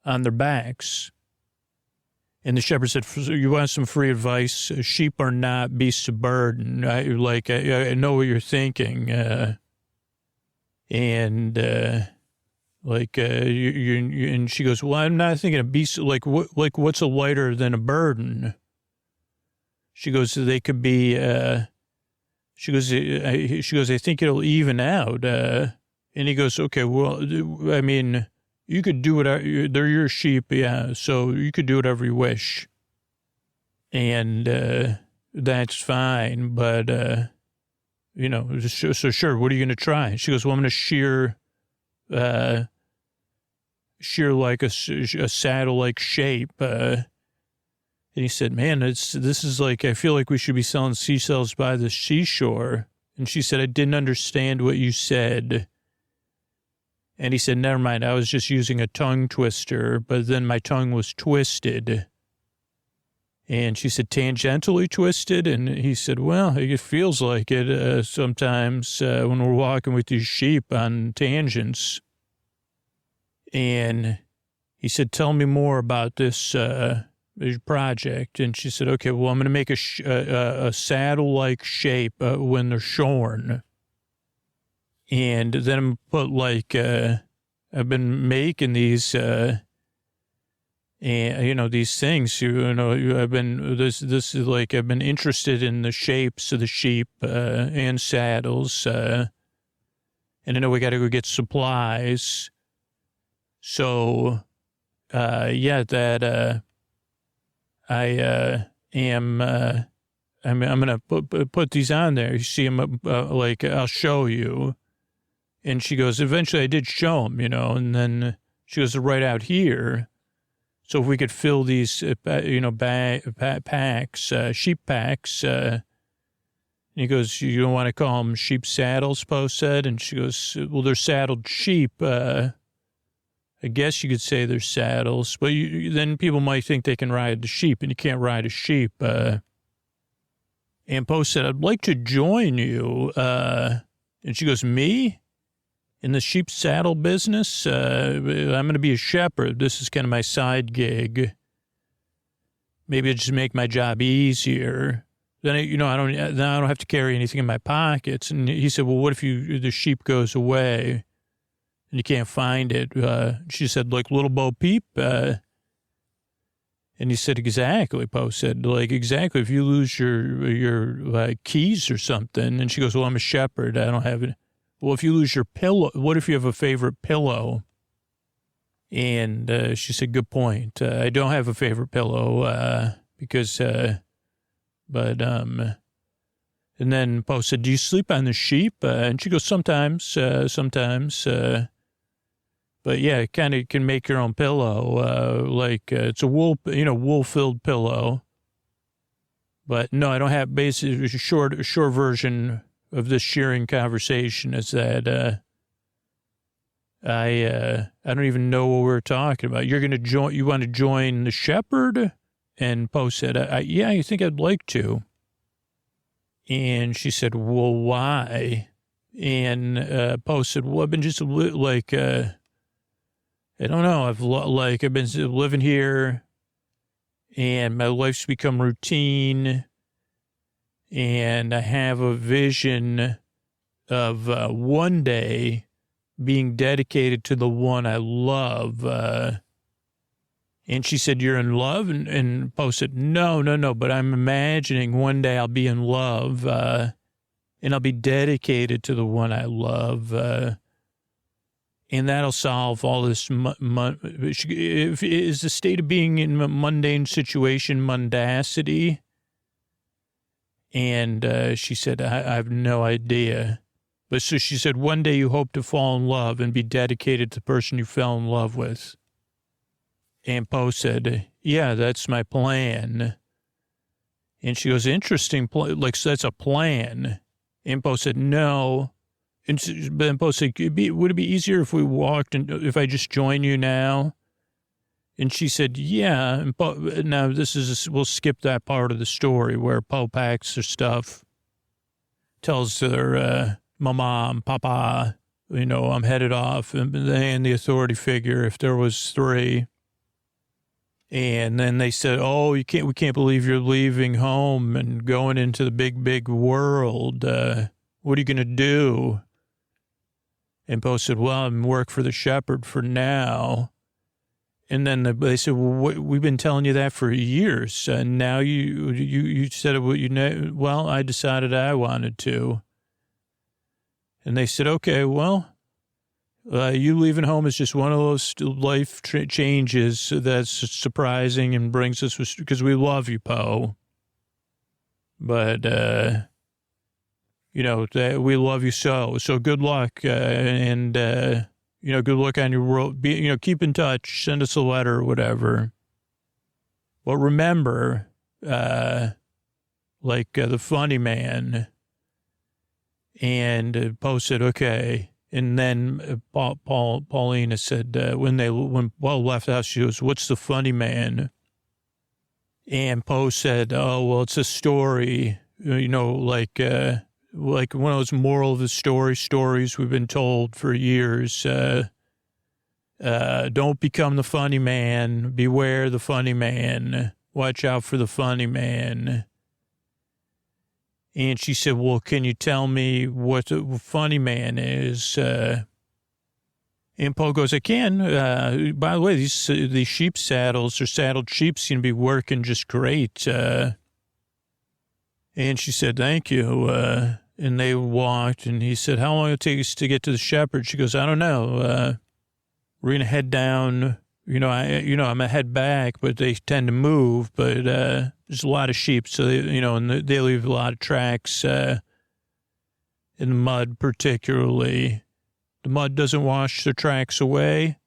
on their backs. And the shepherd said, you want some free advice? Sheep are not beasts of burden. I know what you're thinking. And she goes, well, I'm not thinking of beasts, what's a lighter than a burden? She goes, they could be, she goes, I think it'll even out. And he goes, okay, well, I mean, you could do whatever, they're your sheep, yeah, so you could do whatever you wish. And that's fine, but, so sure, what are you going to try? She goes, well, I'm going to shear like a saddle-like shape. And he said, man, this is like, I feel like we should be selling seashells by the seashore. And she said, I didn't understand what you said. And he said, never mind, I was just using a tongue twister, but then my tongue was twisted. And she said, tangentially twisted? And he said, well, it feels like it sometimes when we're walking with these sheep on tangents. And he said, tell me more about this project. And she said, okay, well, I'm going to make a saddle-like shape when they're shorn. And then I'm put I've been making these, these things, I've been, this is like, I've been interested in the shapes of the sheep and saddles. And I know we got to go get supplies. So, I am, I'm going to put these on there. You see them, I'll show you. And she goes, eventually I did show them, and then she goes, right out here. So if we could fill these, packs, sheep packs, and he goes, you don't want to call them sheep saddles, Poe said. And she goes, well, they're saddled sheep. I guess you could say they're saddles, but then people might think they can ride the sheep, and you can't ride a sheep. And Poe said, I'd like to join you. And she goes, me? In the sheep saddle business? I'm going to be a shepherd. This is kind of my side gig. Maybe it'll just make my job easier. Then, I don't have to carry anything in my pockets. And he said, well, what if the sheep goes away? and you can't find it. She said, like Little Bo Peep. And he said, exactly. Poe said, like, exactly. If you lose your keys or something. And she goes, well, I'm a shepherd. I don't have it. Well, if you lose your pillow, what if you have a favorite pillow? And she said, good point. I don't have a favorite pillow because, and then Poe said, do you sleep on the sheep? And she goes, sometimes. But yeah, it kind of can make your own pillow. It's a wool-filled pillow. But no, I don't have, basically, a short version of this shearing conversation is that, I don't even know what we're talking about. You want to join the shepherd? And Poe said, yeah, I think I'd like to. And she said, well, why? And Poe said, well, I've been just I don't know. I've been living here and my life's become routine and I have a vision of one day being dedicated to the one I love. And she said, you're in love? And Poe said, no, but I'm imagining one day I'll be in love, and I'll be dedicated to the one I love, and that'll solve all this. Is the state of being in a mundane situation mundacity? And she said, I have no idea. But so she said, one day you hope to fall in love and be dedicated to the person you fell in love with. And Poe said, yeah, that's my plan. And she goes, interesting, so that's a plan. And Poe said, no. And then Poe said, would it be easier if we walked and if I just join you now? And she said, yeah. And Poe, now we'll skip that part of the story where Poe packs her stuff, tells her, Mama, Papa, I'm headed off, and the authority figure, if there was three. And then they said, oh, we can't believe you're leaving home and going into the big, big world. What are you going to do? And Poe said, well, I'm work for the shepherd for now. And then they said, well, we've been telling you that for years. And now you said, well, I decided I wanted to. And they said, okay, well, you leaving home is just one of those life changes that's surprising and brings us, because we love you, Poe. But, we love you so. So good luck, and good luck on your world. Keep in touch, send us a letter or whatever. But remember, the funny man. And Poe said, okay. And then Paulina said, when Paul left the house, she goes, what's the funny man? And Poe said, oh, well, it's a story, like one of those moral of the stories we've been told for years. Don't become the funny man. Beware the funny man. Watch out for the funny man. And she said, well, can you tell me what the funny man is? And Poe goes, I can. By the way, these sheep saddles or saddled sheep seem to be working just great. And she said, thank you. And they walked, and he said, how long will it take us to get to the shepherd? She goes, I don't know. We're going to head down. I'm going to head back, but they tend to move. But there's a lot of sheep, so and they leave a lot of tracks in the mud, particularly. The mud doesn't wash their tracks away.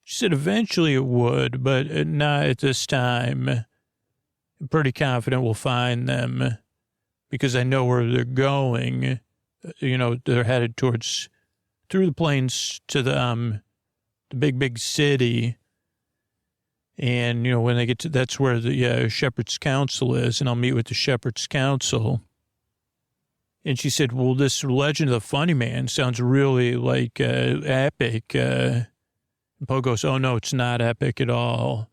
She said eventually it would, but not at this time. I'm pretty confident we'll find them because I know where they're going. They're headed through the plains to the big, big city. And, when they get to, that's where the Shepherd's Council is, and I'll meet with the Shepherd's Council. And she said, well, this legend of the funny man sounds really like epic. And Poe goes, oh, no, it's not epic at all.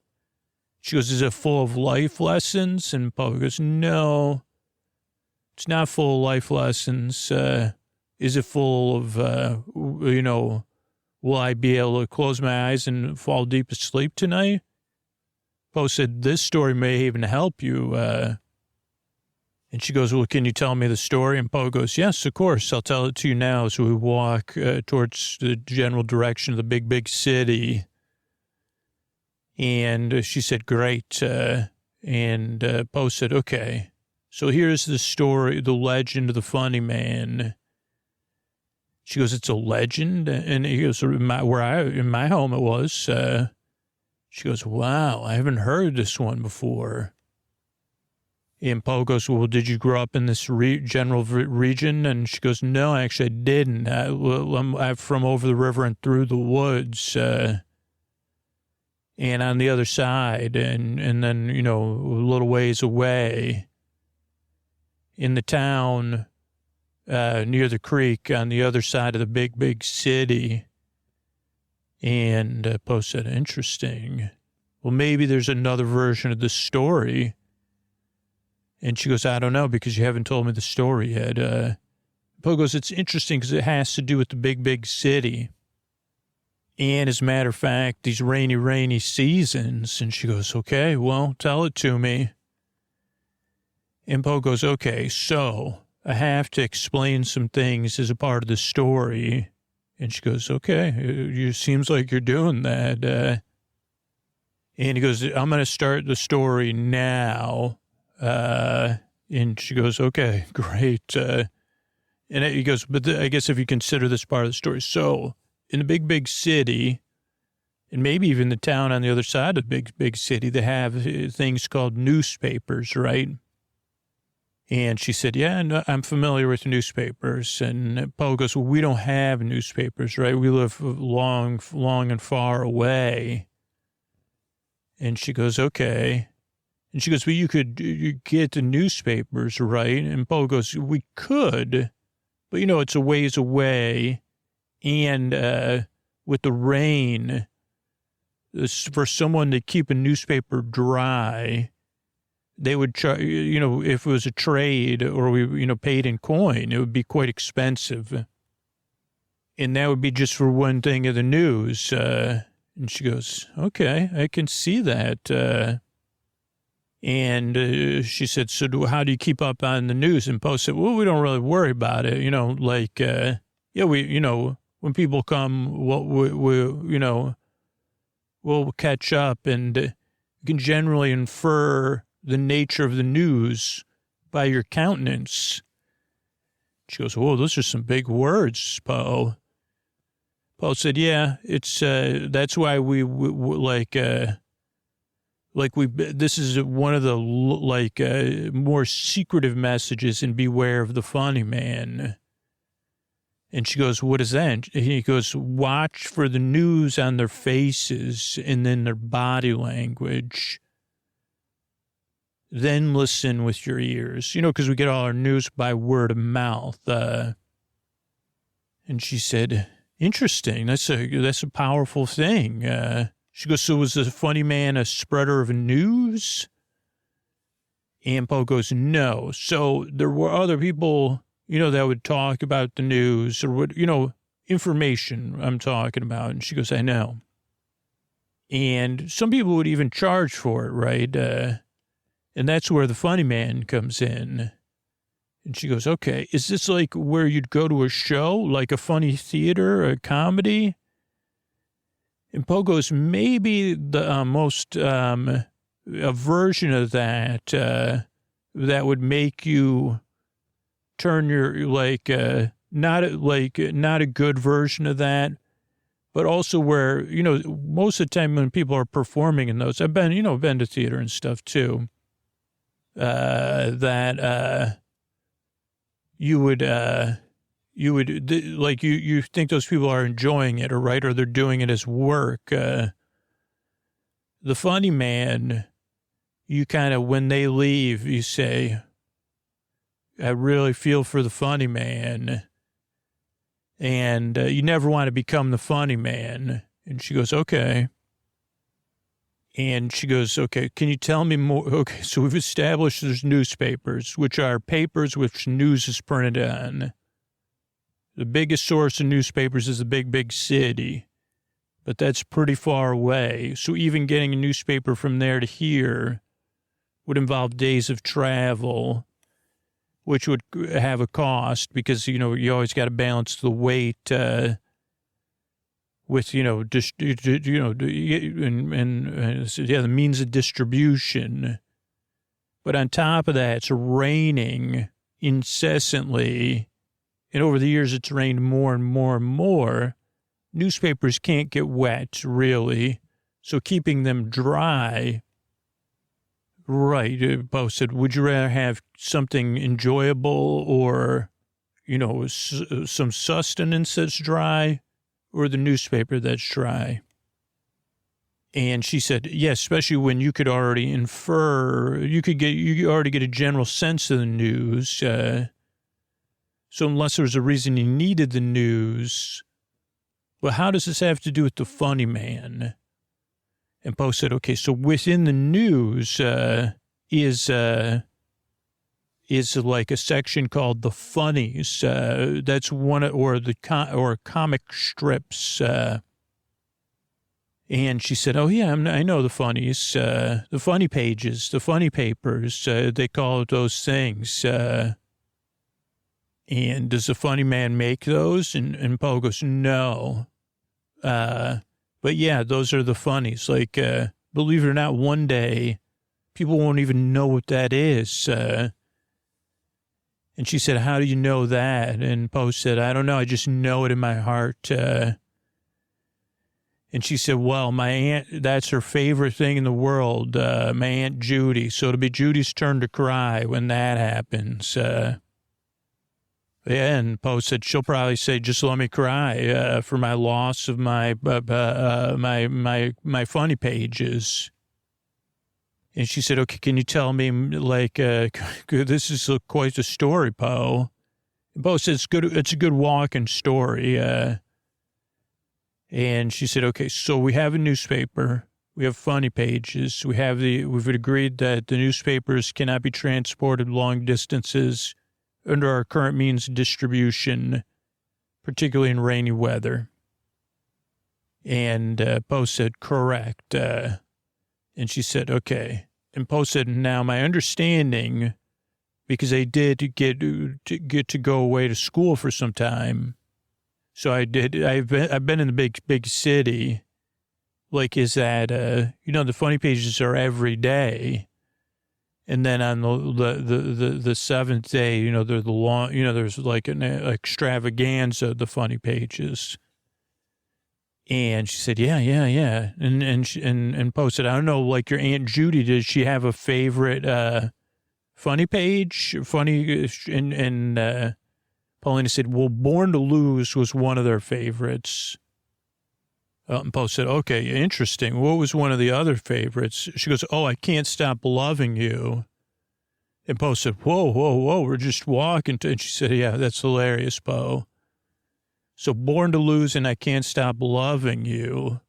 She goes, is it full of life lessons? And Poe goes, no, it's not full of life lessons. Is it full of, will I be able to close my eyes and fall deep asleep tonight? Poe said, this story may even help you. And she goes, well, can you tell me the story? And Poe goes, yes, of course. I'll tell it to you now. So we walk towards the general direction of the big, big city. And she said, great. And Poe said, okay. So here's the story, the legend of the funny man. She goes, it's a legend? And he goes, in my home it was. She goes, wow, I haven't heard this one before. And Poe goes, well, did you grow up in this general region? And she goes, no, actually I didn't. I'm from over the river and through the woods. And on the other side, and then, you know, a little ways away in the town near the creek on the other side of the big, big city. And Poe said, interesting. Well, maybe there's another version of the story. And she goes, I don't know, because you haven't told me the story yet. Poe goes, it's interesting because it has to do with the big, big city. And as a matter of fact, these rainy seasons. And she goes, okay, well, tell it to me. And Poe goes, okay, so I have to explain some things as a part of the story. And she goes, okay, it seems like you're doing that. And he goes, I'm going to start the story now. And she goes, okay, great. And he goes, but I guess if you consider this part of the story. So in the big, big city, and maybe even the town on the other side of the big, big city, they have things called newspapers, right? And she said, yeah, no, I'm familiar with newspapers. And Poe goes, well, we don't have newspapers, right? We live long and far away. And she goes, okay. And she goes, well, you get the newspapers, right? And Poe goes, we could, but, you know, it's a ways away. And with the rain, for someone to keep a newspaper dry, they would charge, you know, if it was a trade or we, you know, paid in coin, it would be quite expensive. And that would be just for one thing of the news. And she goes, okay, I can see that. And she said, so how do you keep up on the news? And Poe said, well, we don't really worry about it. You know, like, yeah, we, you know, when people come, we you know, we'll catch up and you can generally infer the nature of the news by your countenance. She goes, whoa, those are some big words, Poe. Poe said, yeah, it's, that's why we this is one of the, more secretive messages in Beware of the Funny Man. And she goes, what is that? And he goes, watch for the news on their faces and then their body language. Then listen with your ears, you know, because we get all our news by word of mouth. And she said, interesting. That's a powerful thing. She goes, so was the funny man a spreader of news? And Poe goes, no. So there were other people, you know, that would talk about the news or what, you know, information I'm talking about. And she goes, I know. And some people would even charge for it, right? And that's where the funny man comes in. And she goes, okay, is this like where you'd go to a show, like a funny theater, a comedy? And Poe goes, maybe the most, a version of that, that would make you turn your, not a good version of that, but also where, you know, most of the time when people are performing in those, I've been to theater and stuff too. You think those people are enjoying it, or right, or they're doing it as work. The funny man, you kind of, when they leave, you say, I really feel for the funny man. And you never want to become the funny man. And she goes, okay. And she goes, okay, can you tell me more? Okay, so we've established there's newspapers, which are papers which news is printed on. The biggest source of newspapers is the big, big city. but that's pretty far away. So even getting a newspaper from there to here would involve days of travel, which would have a cost because, you always got to balance the weight with, the means of distribution. But on top of that, it's raining incessantly. And over the years, it's rained more and more and more. Newspapers can't get wet, really. So keeping them dry. Right. Bo said, would you rather have something enjoyable or, some sustenance that's dry or the newspaper that's dry? And she said, yes, especially when you could already infer, you already get a general sense of the news. So unless there was a reason you needed the news, but how does this have to do with the funny man? And Poe said, okay, so within the news is like a section called the funnies. That's one, or comic strips. And she said, oh, yeah, I know the funnies, the funny pages, the funny papers. They call it those things. And does the funny man make those? And Poe goes, no. But yeah, those are the funnies. Like, believe it or not, one day people won't even know what that is. And she said, how do you know that? And Poe said, I don't know. I just know it in my heart. And she said, well, my aunt, that's her favorite thing in the world, my Aunt Judy. So it'll be Judy's turn to cry when that happens. Yeah, and Poe said she'll probably say, just let me cry for my loss of my funny pages. And she said, okay, can you tell me, like, this is quite a story, Poe. And Poe said, it's a good walking story. And she said, okay, so we have a newspaper. We have funny pages. We've agreed that the newspapers cannot be transported long distances under our current means of distribution, particularly in rainy weather. And Poe said, correct. And she said, okay. And Poe said, now my understanding, because I did get to go away to school for some time. So I've been in the big city. Like, is that, the funny pages are every day. And then on the seventh day, they're the long, there's like an extravaganza of the funny pages. And she said, yeah. And Poe said, I don't know, like your Aunt Judy, does she have a favorite funny page? And Paulina said, well, Born to Lose was one of their favorites. And Poe said, okay, interesting. What was one of the other favorites? She goes, oh, I Can't Stop Loving You. And Poe said, whoa, we're just walking. And she said, yeah, that's hilarious, Poe. So Born to Lose and I Can't Stop Loving You.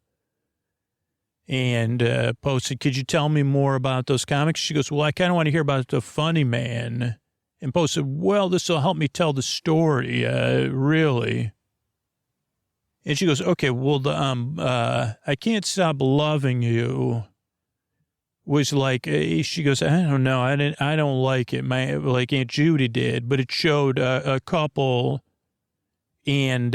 And Poe said, could you tell me more about those comics? She goes, well, I kind of want to hear about the funny man. And Poe said, well, this will help me tell the story, really. And she goes, okay, well, I Can't Stop Loving You was like, she goes, I don't know, I don't like it. Like Aunt Judy did, but it showed a couple, and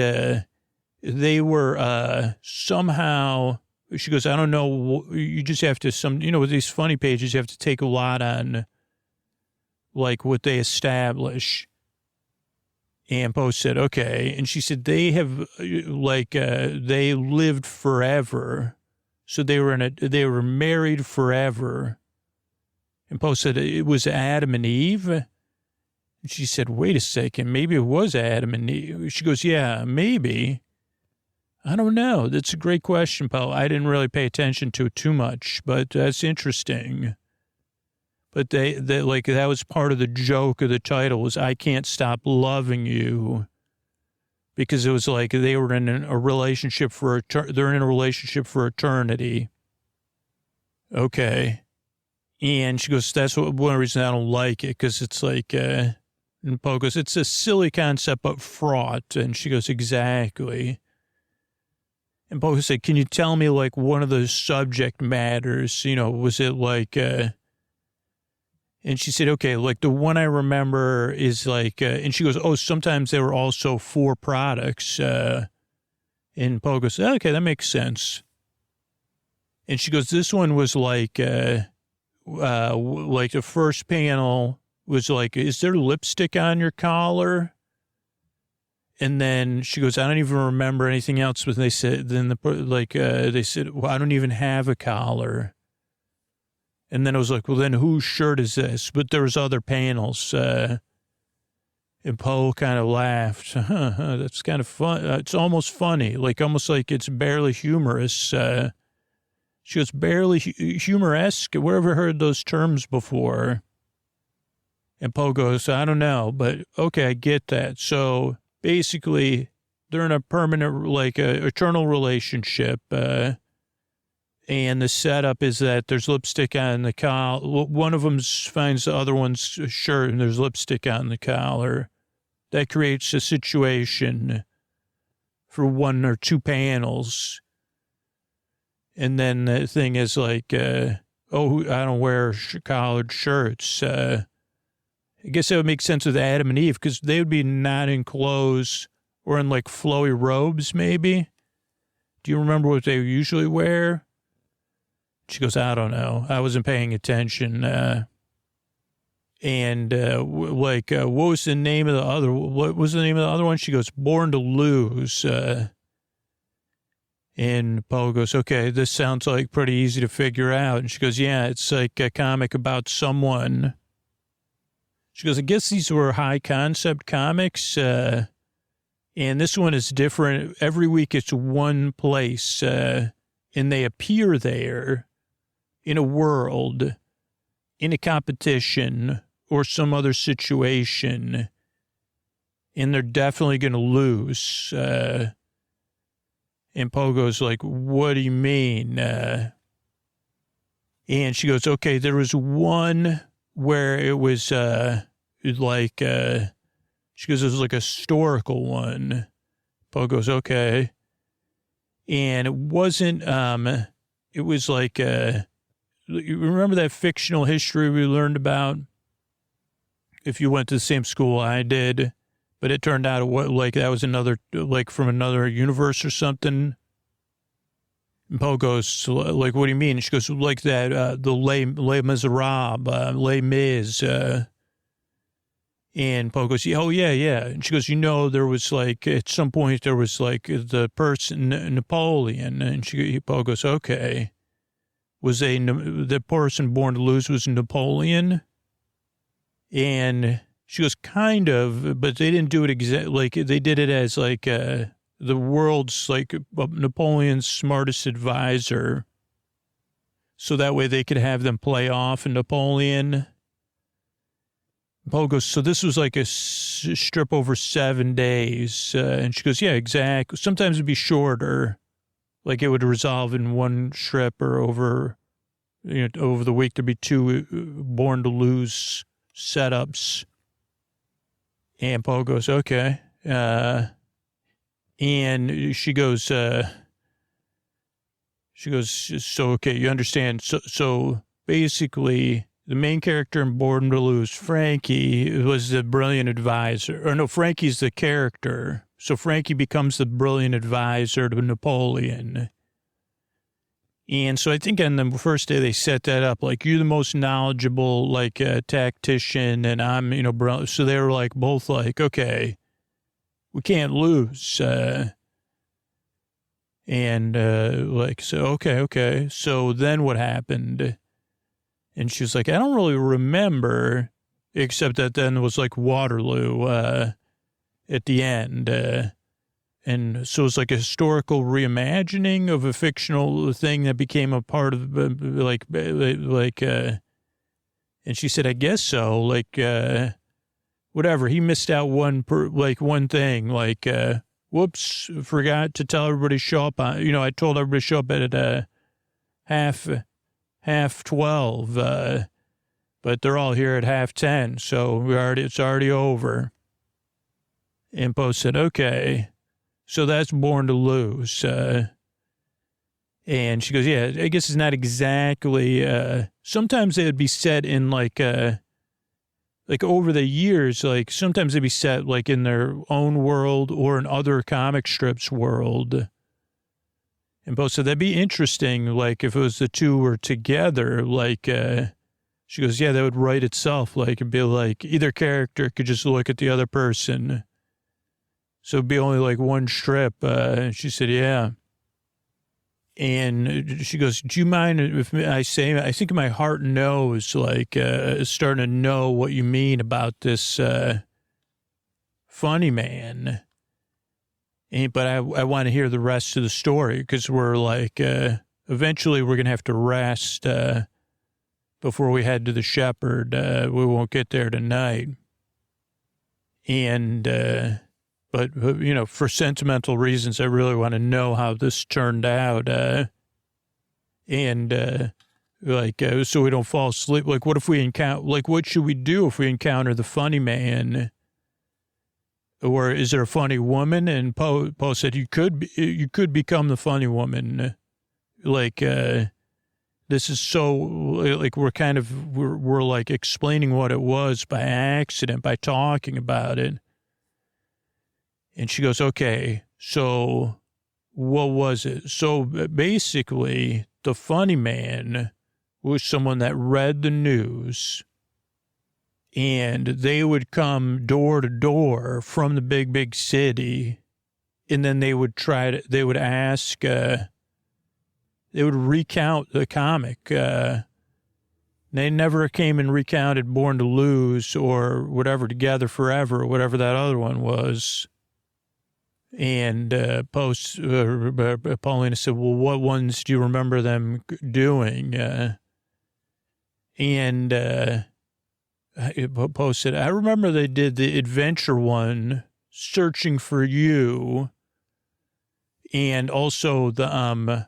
they were somehow. She goes, I don't know. You just have to with these funny pages, you have to take a lot on, like what they establish. And Poe said, okay. And she said, they have they lived forever. So they were married forever. And Poe said, it was Adam and Eve. And she said, wait a second, maybe it was Adam and Eve. She goes, yeah, maybe. I don't know. That's a great question, Poe. I didn't really pay attention to it too much, but that's interesting. But they that was part of the joke of the title was I Can't Stop Loving You, because it was like they were in a relationship they're in a relationship for eternity. Okay. And she goes, that's one reason I don't like it, because it's like, and Poe goes, it's a silly concept but fraught. And she goes, exactly. And Pogo said, can you tell me, like, one of the subject matters? You know, was it like, and she said, okay, like the one I remember is like, and she goes, oh, sometimes there were also 4 products. And Pogo said, okay, that makes sense. And she goes, this one was like the first panel was like, is there lipstick on your collar? And then she goes, I don't even remember anything else. But they said, they said, well, I don't even have a collar. And then I was like, well, then whose shirt is this? But there was other panels. And Poe kind of laughed. That's kind of fun. It's almost funny, almost like it's barely humorous. She goes, barely humoresque. Where have I heard those terms before? And Poe goes, I don't know, but okay, I get that. So basically, they're in a permanent, eternal relationship. And the setup is that there's lipstick on the collar. One of them finds the other one's shirt and there's lipstick on the collar. That creates a situation for 1 or 2 panels. And then the thing is like, I don't wear collared shirts. I guess that would make sense with Adam and Eve because they would be not in clothes or in like flowy robes, maybe. Do you remember what they usually wear? She goes, I don't know. I wasn't paying attention. What was the name of the other? What was the name of the other one? She goes, Born to Lose. And Poe goes, okay, this sounds like pretty easy to figure out. And she goes, yeah, it's like a comic about someone. She goes, I guess these were high concept comics. And this one is different. Every week it's one place. And they appear there in a world, in a competition, or some other situation. And they're definitely going to lose. And Poe goes like, what do you mean? And she goes, okay, there was one where it was she goes, it was like a historical one. Poe goes, okay. And it wasn't, it was like, you remember that fictional history we learned about? If you went to the same school I did, but it turned out that was another, like from another universe or something. And Poe goes, like, what do you mean? And she goes, like that, the Les Miserables, Les Mis. And Poe goes, oh, yeah. And she goes, there was like, at some point there was like the person, Napoleon. And Poe goes, okay. Was the person Born to Lose was Napoleon? And she goes, kind of, but they didn't do it exactly, they did it as like the world's, like Napoleon's smartest advisor. So that way they could have them play off Napoleon. Poe goes, so this was like a strip over 7 days. And she goes, yeah, exactly. Sometimes it'd be shorter. Like it would resolve in one strip or over the week there'd be 2 Born to Lose setups. And Poe goes, okay. And she goes, so, okay, you understand. So basically the main character in Born to Lose, Frankie, was the brilliant advisor. Or no, Frankie's the character. So Frankie becomes the brilliant advisor to Napoleon. And so I think on the first day they set that up, like, you're the most knowledgeable, like, tactician, and I'm, brilliant. So they were like, both like, okay, we can't lose. So, okay. So then what happened? And she was like, I don't really remember, except that then it was like Waterloo at the end. And so it's like a historical reimagining of a fictional thing that became a part of and she said, I guess so. Like, whatever. He missed out one thing, whoops, forgot to tell everybody to show up on, I told everybody to show up at half 12, but they're all here at half 10. So it's already over. And Poe said, okay. So that's Born to Lose. And she goes, yeah, I guess it's not exactly, sometimes it would be set in like over the years, like sometimes it'd be set like in their own world or in other comic strips world. And both said that'd be interesting, like if it was the two were together, like she goes, yeah, that would write itself. Like it'd be like either character could just look at the other person. So it'd be only like one strip. And she said, yeah. And she goes, do you mind if I think my heart knows, like, starting to know what you mean about this funny man. But I want to hear the rest of the story because we're like, eventually we're going to have to rest before we head to the shepherd. We won't get there tonight. And, but, you know, for sentimental reasons, I really want to know how this turned out. So we don't fall asleep. Like, what if we encounter, like, what should we do if we encounter the funny man? Or is there a funny woman? And Poe said, you could become the funny woman. Like, this is so, like, we're like explaining what it was by accident, by talking about it. And she goes, okay, so what was it? So basically, the funny man was someone that read the news, and they would come door to door from the big city, and then they would ask, they would recount the comic. They never came and recounted Born to Lose or whatever, Together Forever, or whatever that other one was. And Paulina said, well, what ones do you remember them doing? Poe said, I remember they did the adventure one, Searching for You, and also the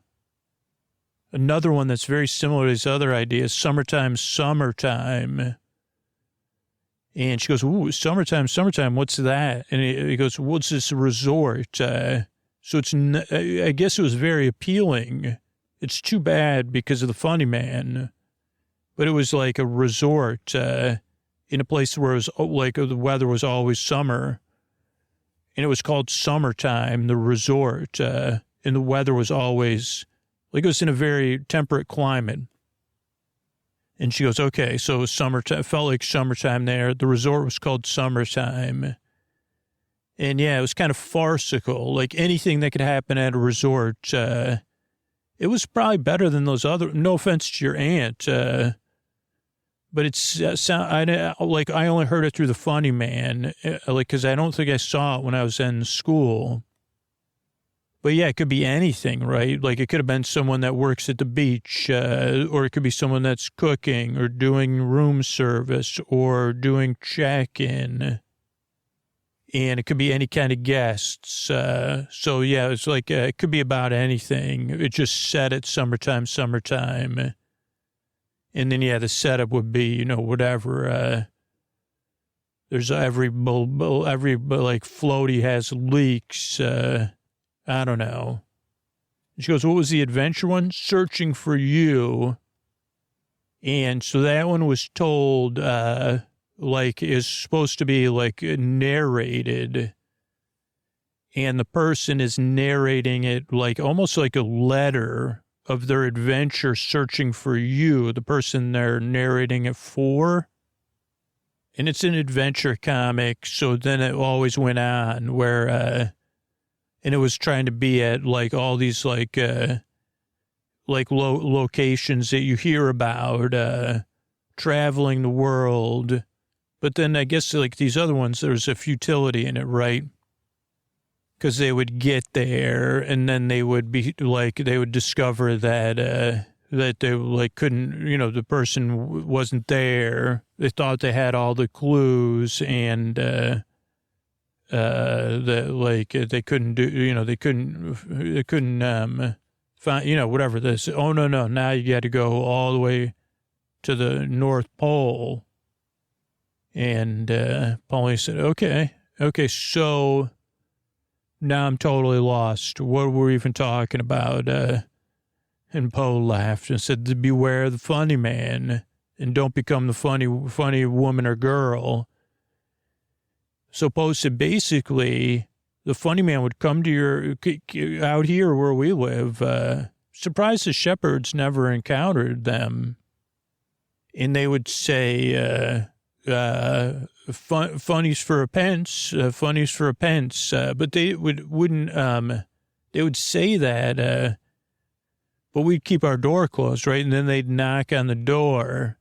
another one that's very similar to his other ideas, Summertime. And she goes, ooh, summertime, what's that? And he goes, what's this resort? So I guess it was very appealing. It's too bad because of the funny man. But it was like a resort in a place where it was like the weather was always summer. And it was called Summertime, the resort. And the weather was always, like it was in a very temperate climate. And she goes, okay, so summertime, felt like summertime there. The resort was called Summertime. And yeah, it was kind of farcical, like anything that could happen at a resort. It was probably better than those other, no offense to your aunt, but it's, I only heard it through the funny man, like, cause I don't think I saw it when I was in school. But yeah, it could be anything, right? Like it could have been someone that works at the beach, or it could be someone that's cooking or doing room service or doing check-in. And it could be any kind of guests. So yeah, it's like, it could be about anything. It just set at summertime. And then, yeah, the setup would be, you know, whatever, there's every like floaty has leaks, I don't know. She goes, what was the adventure one? Searching for You. And so that one was told, like, is supposed to be, like, narrated. And the person is narrating it, like, almost like a letter of their adventure searching for you, the person they're narrating it for. And it's an adventure comic, so then it always went on where, and it was trying to be at like all these like locations that you hear about, traveling the world. But then I guess like these other ones, there's a futility in it, right? Because they would get there and then they would be like, they would discover that, that they like couldn't, you know, the person wasn't there. They thought they had all the clues and, that like they couldn't do, you know, they couldn't find, you know, whatever this. Oh, no. Now you got to go all the way to the North Pole. And Pauline said, okay. So now I'm totally lost. What were we even talking about? And Poe laughed and said, beware the funny man and don't become the funny woman or girl. So Poe said, basically, the funny man would come to out here where we live. Surprised the shepherds never encountered them. And they would say, funnies for a pence, funnies for a pence. But they wouldn't, they would say that, but we'd keep our door closed, right? And then they'd knock on the door.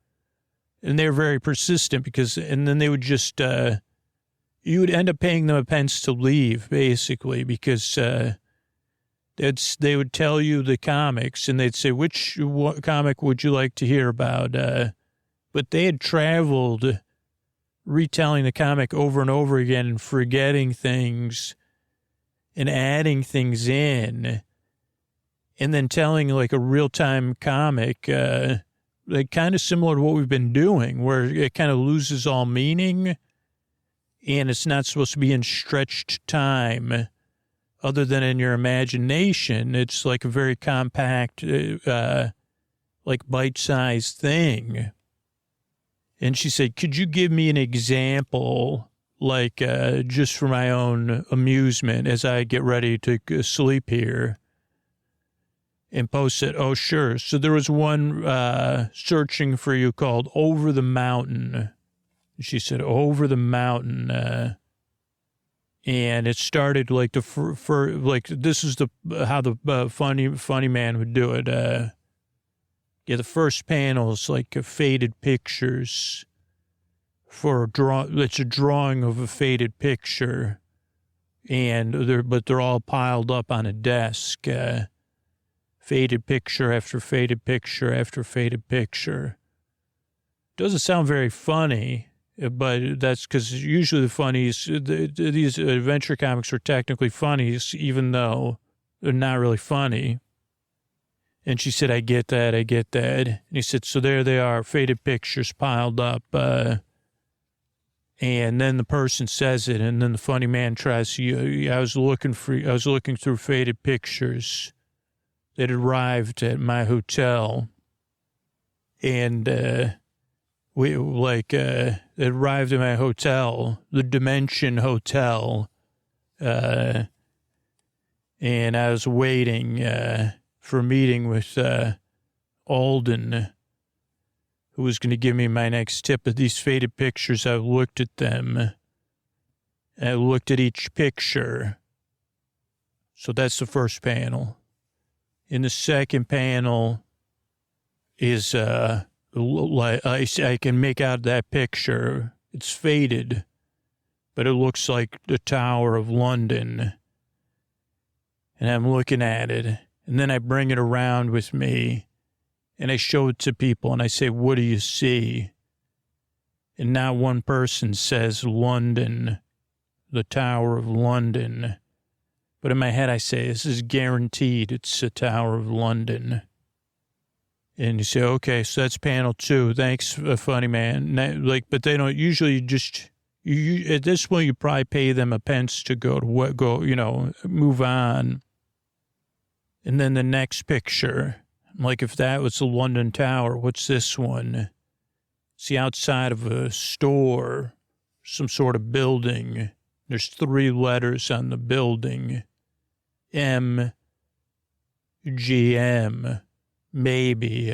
And they were very persistent and then they would just, you would end up paying them a pence to leave, basically, because they would tell you the comics, and they'd say, which comic would you like to hear about? But they had traveled retelling the comic over and over again and forgetting things and adding things in and then telling like a real-time comic, like kind of similar to what we've been doing, where it kind of loses all meaning. And it's not supposed to be in stretched time other than in your imagination. It's like a very compact, like bite-sized thing. And she said, could you give me an example, like just for my own amusement as I get ready to sleep here? And Poe said, oh, sure. So there was one searching for you called Over the Mountain. She said, over the mountain, and it started like like this is how the funny man would do it. Yeah, the first panel is like faded pictures for a it's a drawing of a faded picture, and they're all piled up on a desk. Faded picture after faded picture after faded picture. Doesn't sound very funny. But that's because usually the funnies, these adventure comics are technically funnies, even though they're not really funny. And she said, I get that. And he said, so there they are, faded pictures piled up. And then the person says it, and then the funny man tries to, I was looking through faded pictures that arrived at my hotel. And, it arrived at my hotel, the Dimension Hotel, and I was waiting for a meeting with Alden, who was going to give me my next tip of these faded pictures. I looked at them. I looked at each picture. So that's the first panel. In the second panel is like I can make out that picture. It's faded, but it looks like the Tower of London. And I'm looking at it, and then I bring it around with me, and I show it to people, and I say, what do you see? And not one person says London, the Tower of London. But in my head, I say, this is guaranteed. It's the Tower of London. And you say, okay, so that's panel 2. Thanks, funny man. But they don't usually just, at this point, you probably pay them a pence to move on. And then the next picture, like if that was the London Tower, what's this one? It's the outside of a store, some sort of building. There's 3 letters on the building. MGM. Maybe,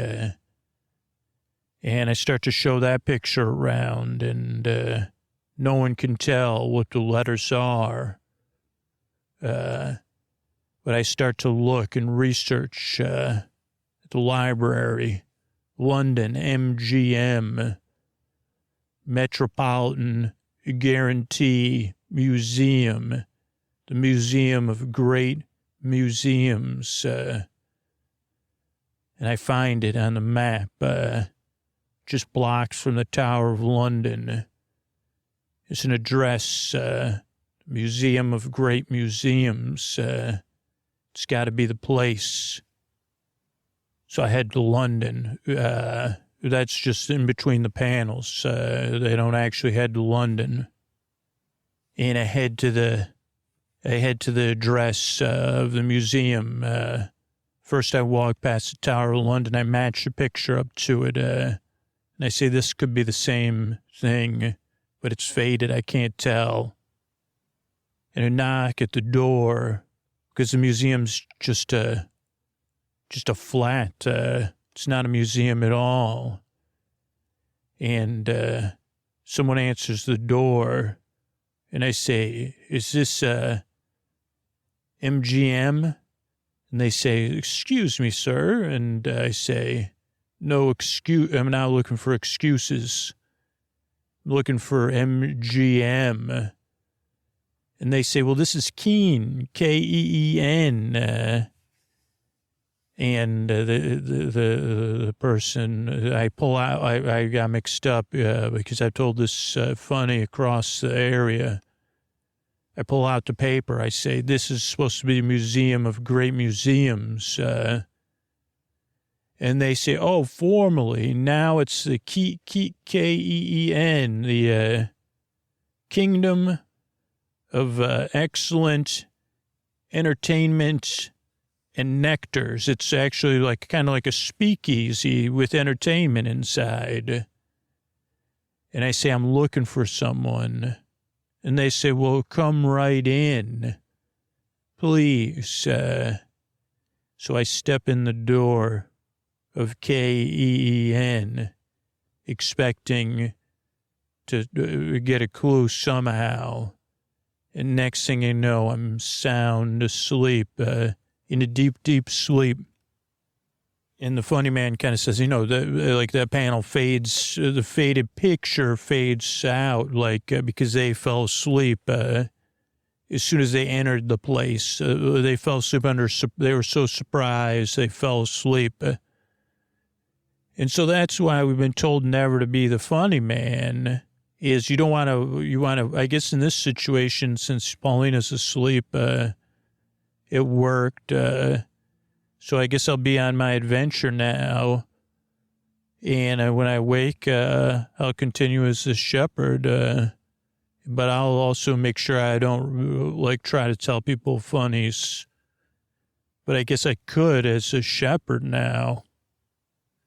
and I start to show that picture around, and no one can tell what the letters are. But I start to look and research at the library, London, MGM, Metropolitan Guarantee Museum, the Museum of Great Museums, and I find it on the map, just blocks from the Tower of London. It's an address, Museum of Great Museums. It's got to be the place. So I head to London. That's just in between the panels. They don't actually head to London. And I head to the address of the museum, First, I walk past the Tower of London. I match the picture up to it. And I say, this could be the same thing, but it's faded. I can't tell. And I knock at the door because the museum's just a flat. It's not a museum at all. And someone answers the door. And I say, is this MGM? And they say, excuse me, sir. And I say, no excuse. I'm not looking for excuses. I'm looking for MGM. And they say, well, this is Keen, Keen. And the person I pull out, I got mixed up because I told this funny across the area. I pull out the paper. I say, this is supposed to be a museum of great museums. And they say, oh, formally, now it's the Keen, the Kingdom of Excellent Entertainment and Nectars. It's actually like kind of like a speakeasy with entertainment inside. And I say, I'm looking for someone. And they say, well, come right in, please. So I step in the door of Keen, expecting to get a clue somehow. And next thing you know, I'm sound asleep, in a deep, deep sleep. And the funny man kind of says, like that panel fades, the faded picture fades out, like, because they fell asleep as soon as they entered the place. They fell asleep they were so surprised they fell asleep. And so that's why we've been told never to be the funny man, is you want to, I guess in this situation, since Paulina's asleep, it worked, so I guess I'll be on my adventure now. And when I wake, I'll continue as a shepherd. But I'll also make sure I don't try to tell people funnies. But I guess I could as a shepherd now.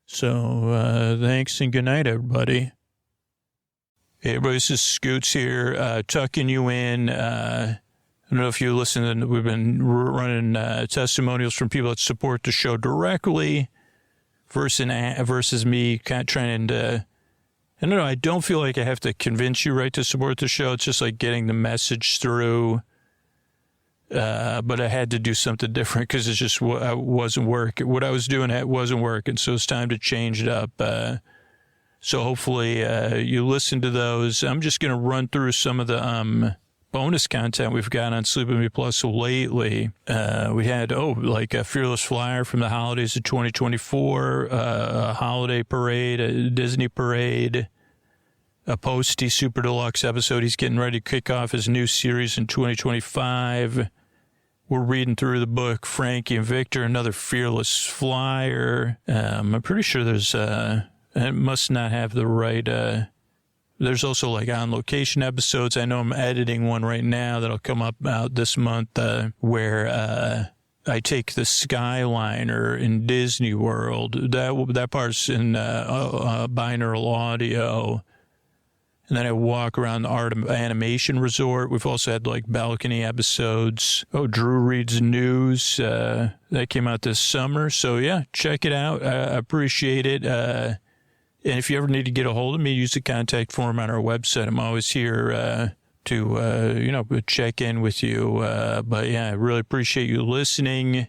So thanks and good night, everybody. Hey, everybody, this is Scoots here, tucking you in. I don't know if you listen, we've been running testimonials from people that support the show directly versus me kind of trying to, I don't know, I don't feel like I have to convince you, right, to support the show. It's just like getting the message through. But I had to do something different because it's just wasn't working. What I was doing wasn't working, so it's time to change it up. So hopefully you listen to those. I'm just going to run through some of the bonus content we've got on Sleep With Me Plus lately. We had, like a Fearless Flyer from the holidays of 2024, a holiday parade, a Disney parade, a Posty Super Deluxe episode. He's getting ready to kick off his new series in 2025. We're reading through the book, Frankie and Victor, another Fearless Flyer. I'm pretty sure there's, it must not have the right, there's also like on location episodes. I know I'm editing one right now that'll come out this month, where, I take the Skyliner in Disney World. That part's in, binaural audio. And then I walk around the Art of Animation Resort. We've also had like balcony episodes. Oh, Drew Reads News. That came out this summer. So yeah, check it out. I appreciate it. And if you ever need to get a hold of me, use the contact form on our website. I'm always here to check in with you. But yeah, I really appreciate you listening.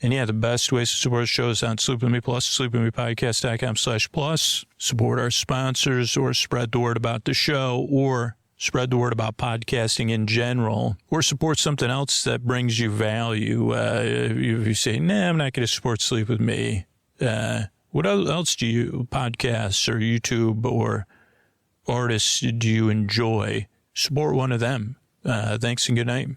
And yeah, the best ways to support the show is on Sleep With Me Plus, sleepwithmepodcast.com/plus. Support our sponsors or spread the word about the show or spread the word about podcasting in general or support something else that brings you value. If you say, nah, I'm not going to support Sleep With Me. What else do you, podcasts or YouTube or artists, do you enjoy? Support one of them. Thanks and good night.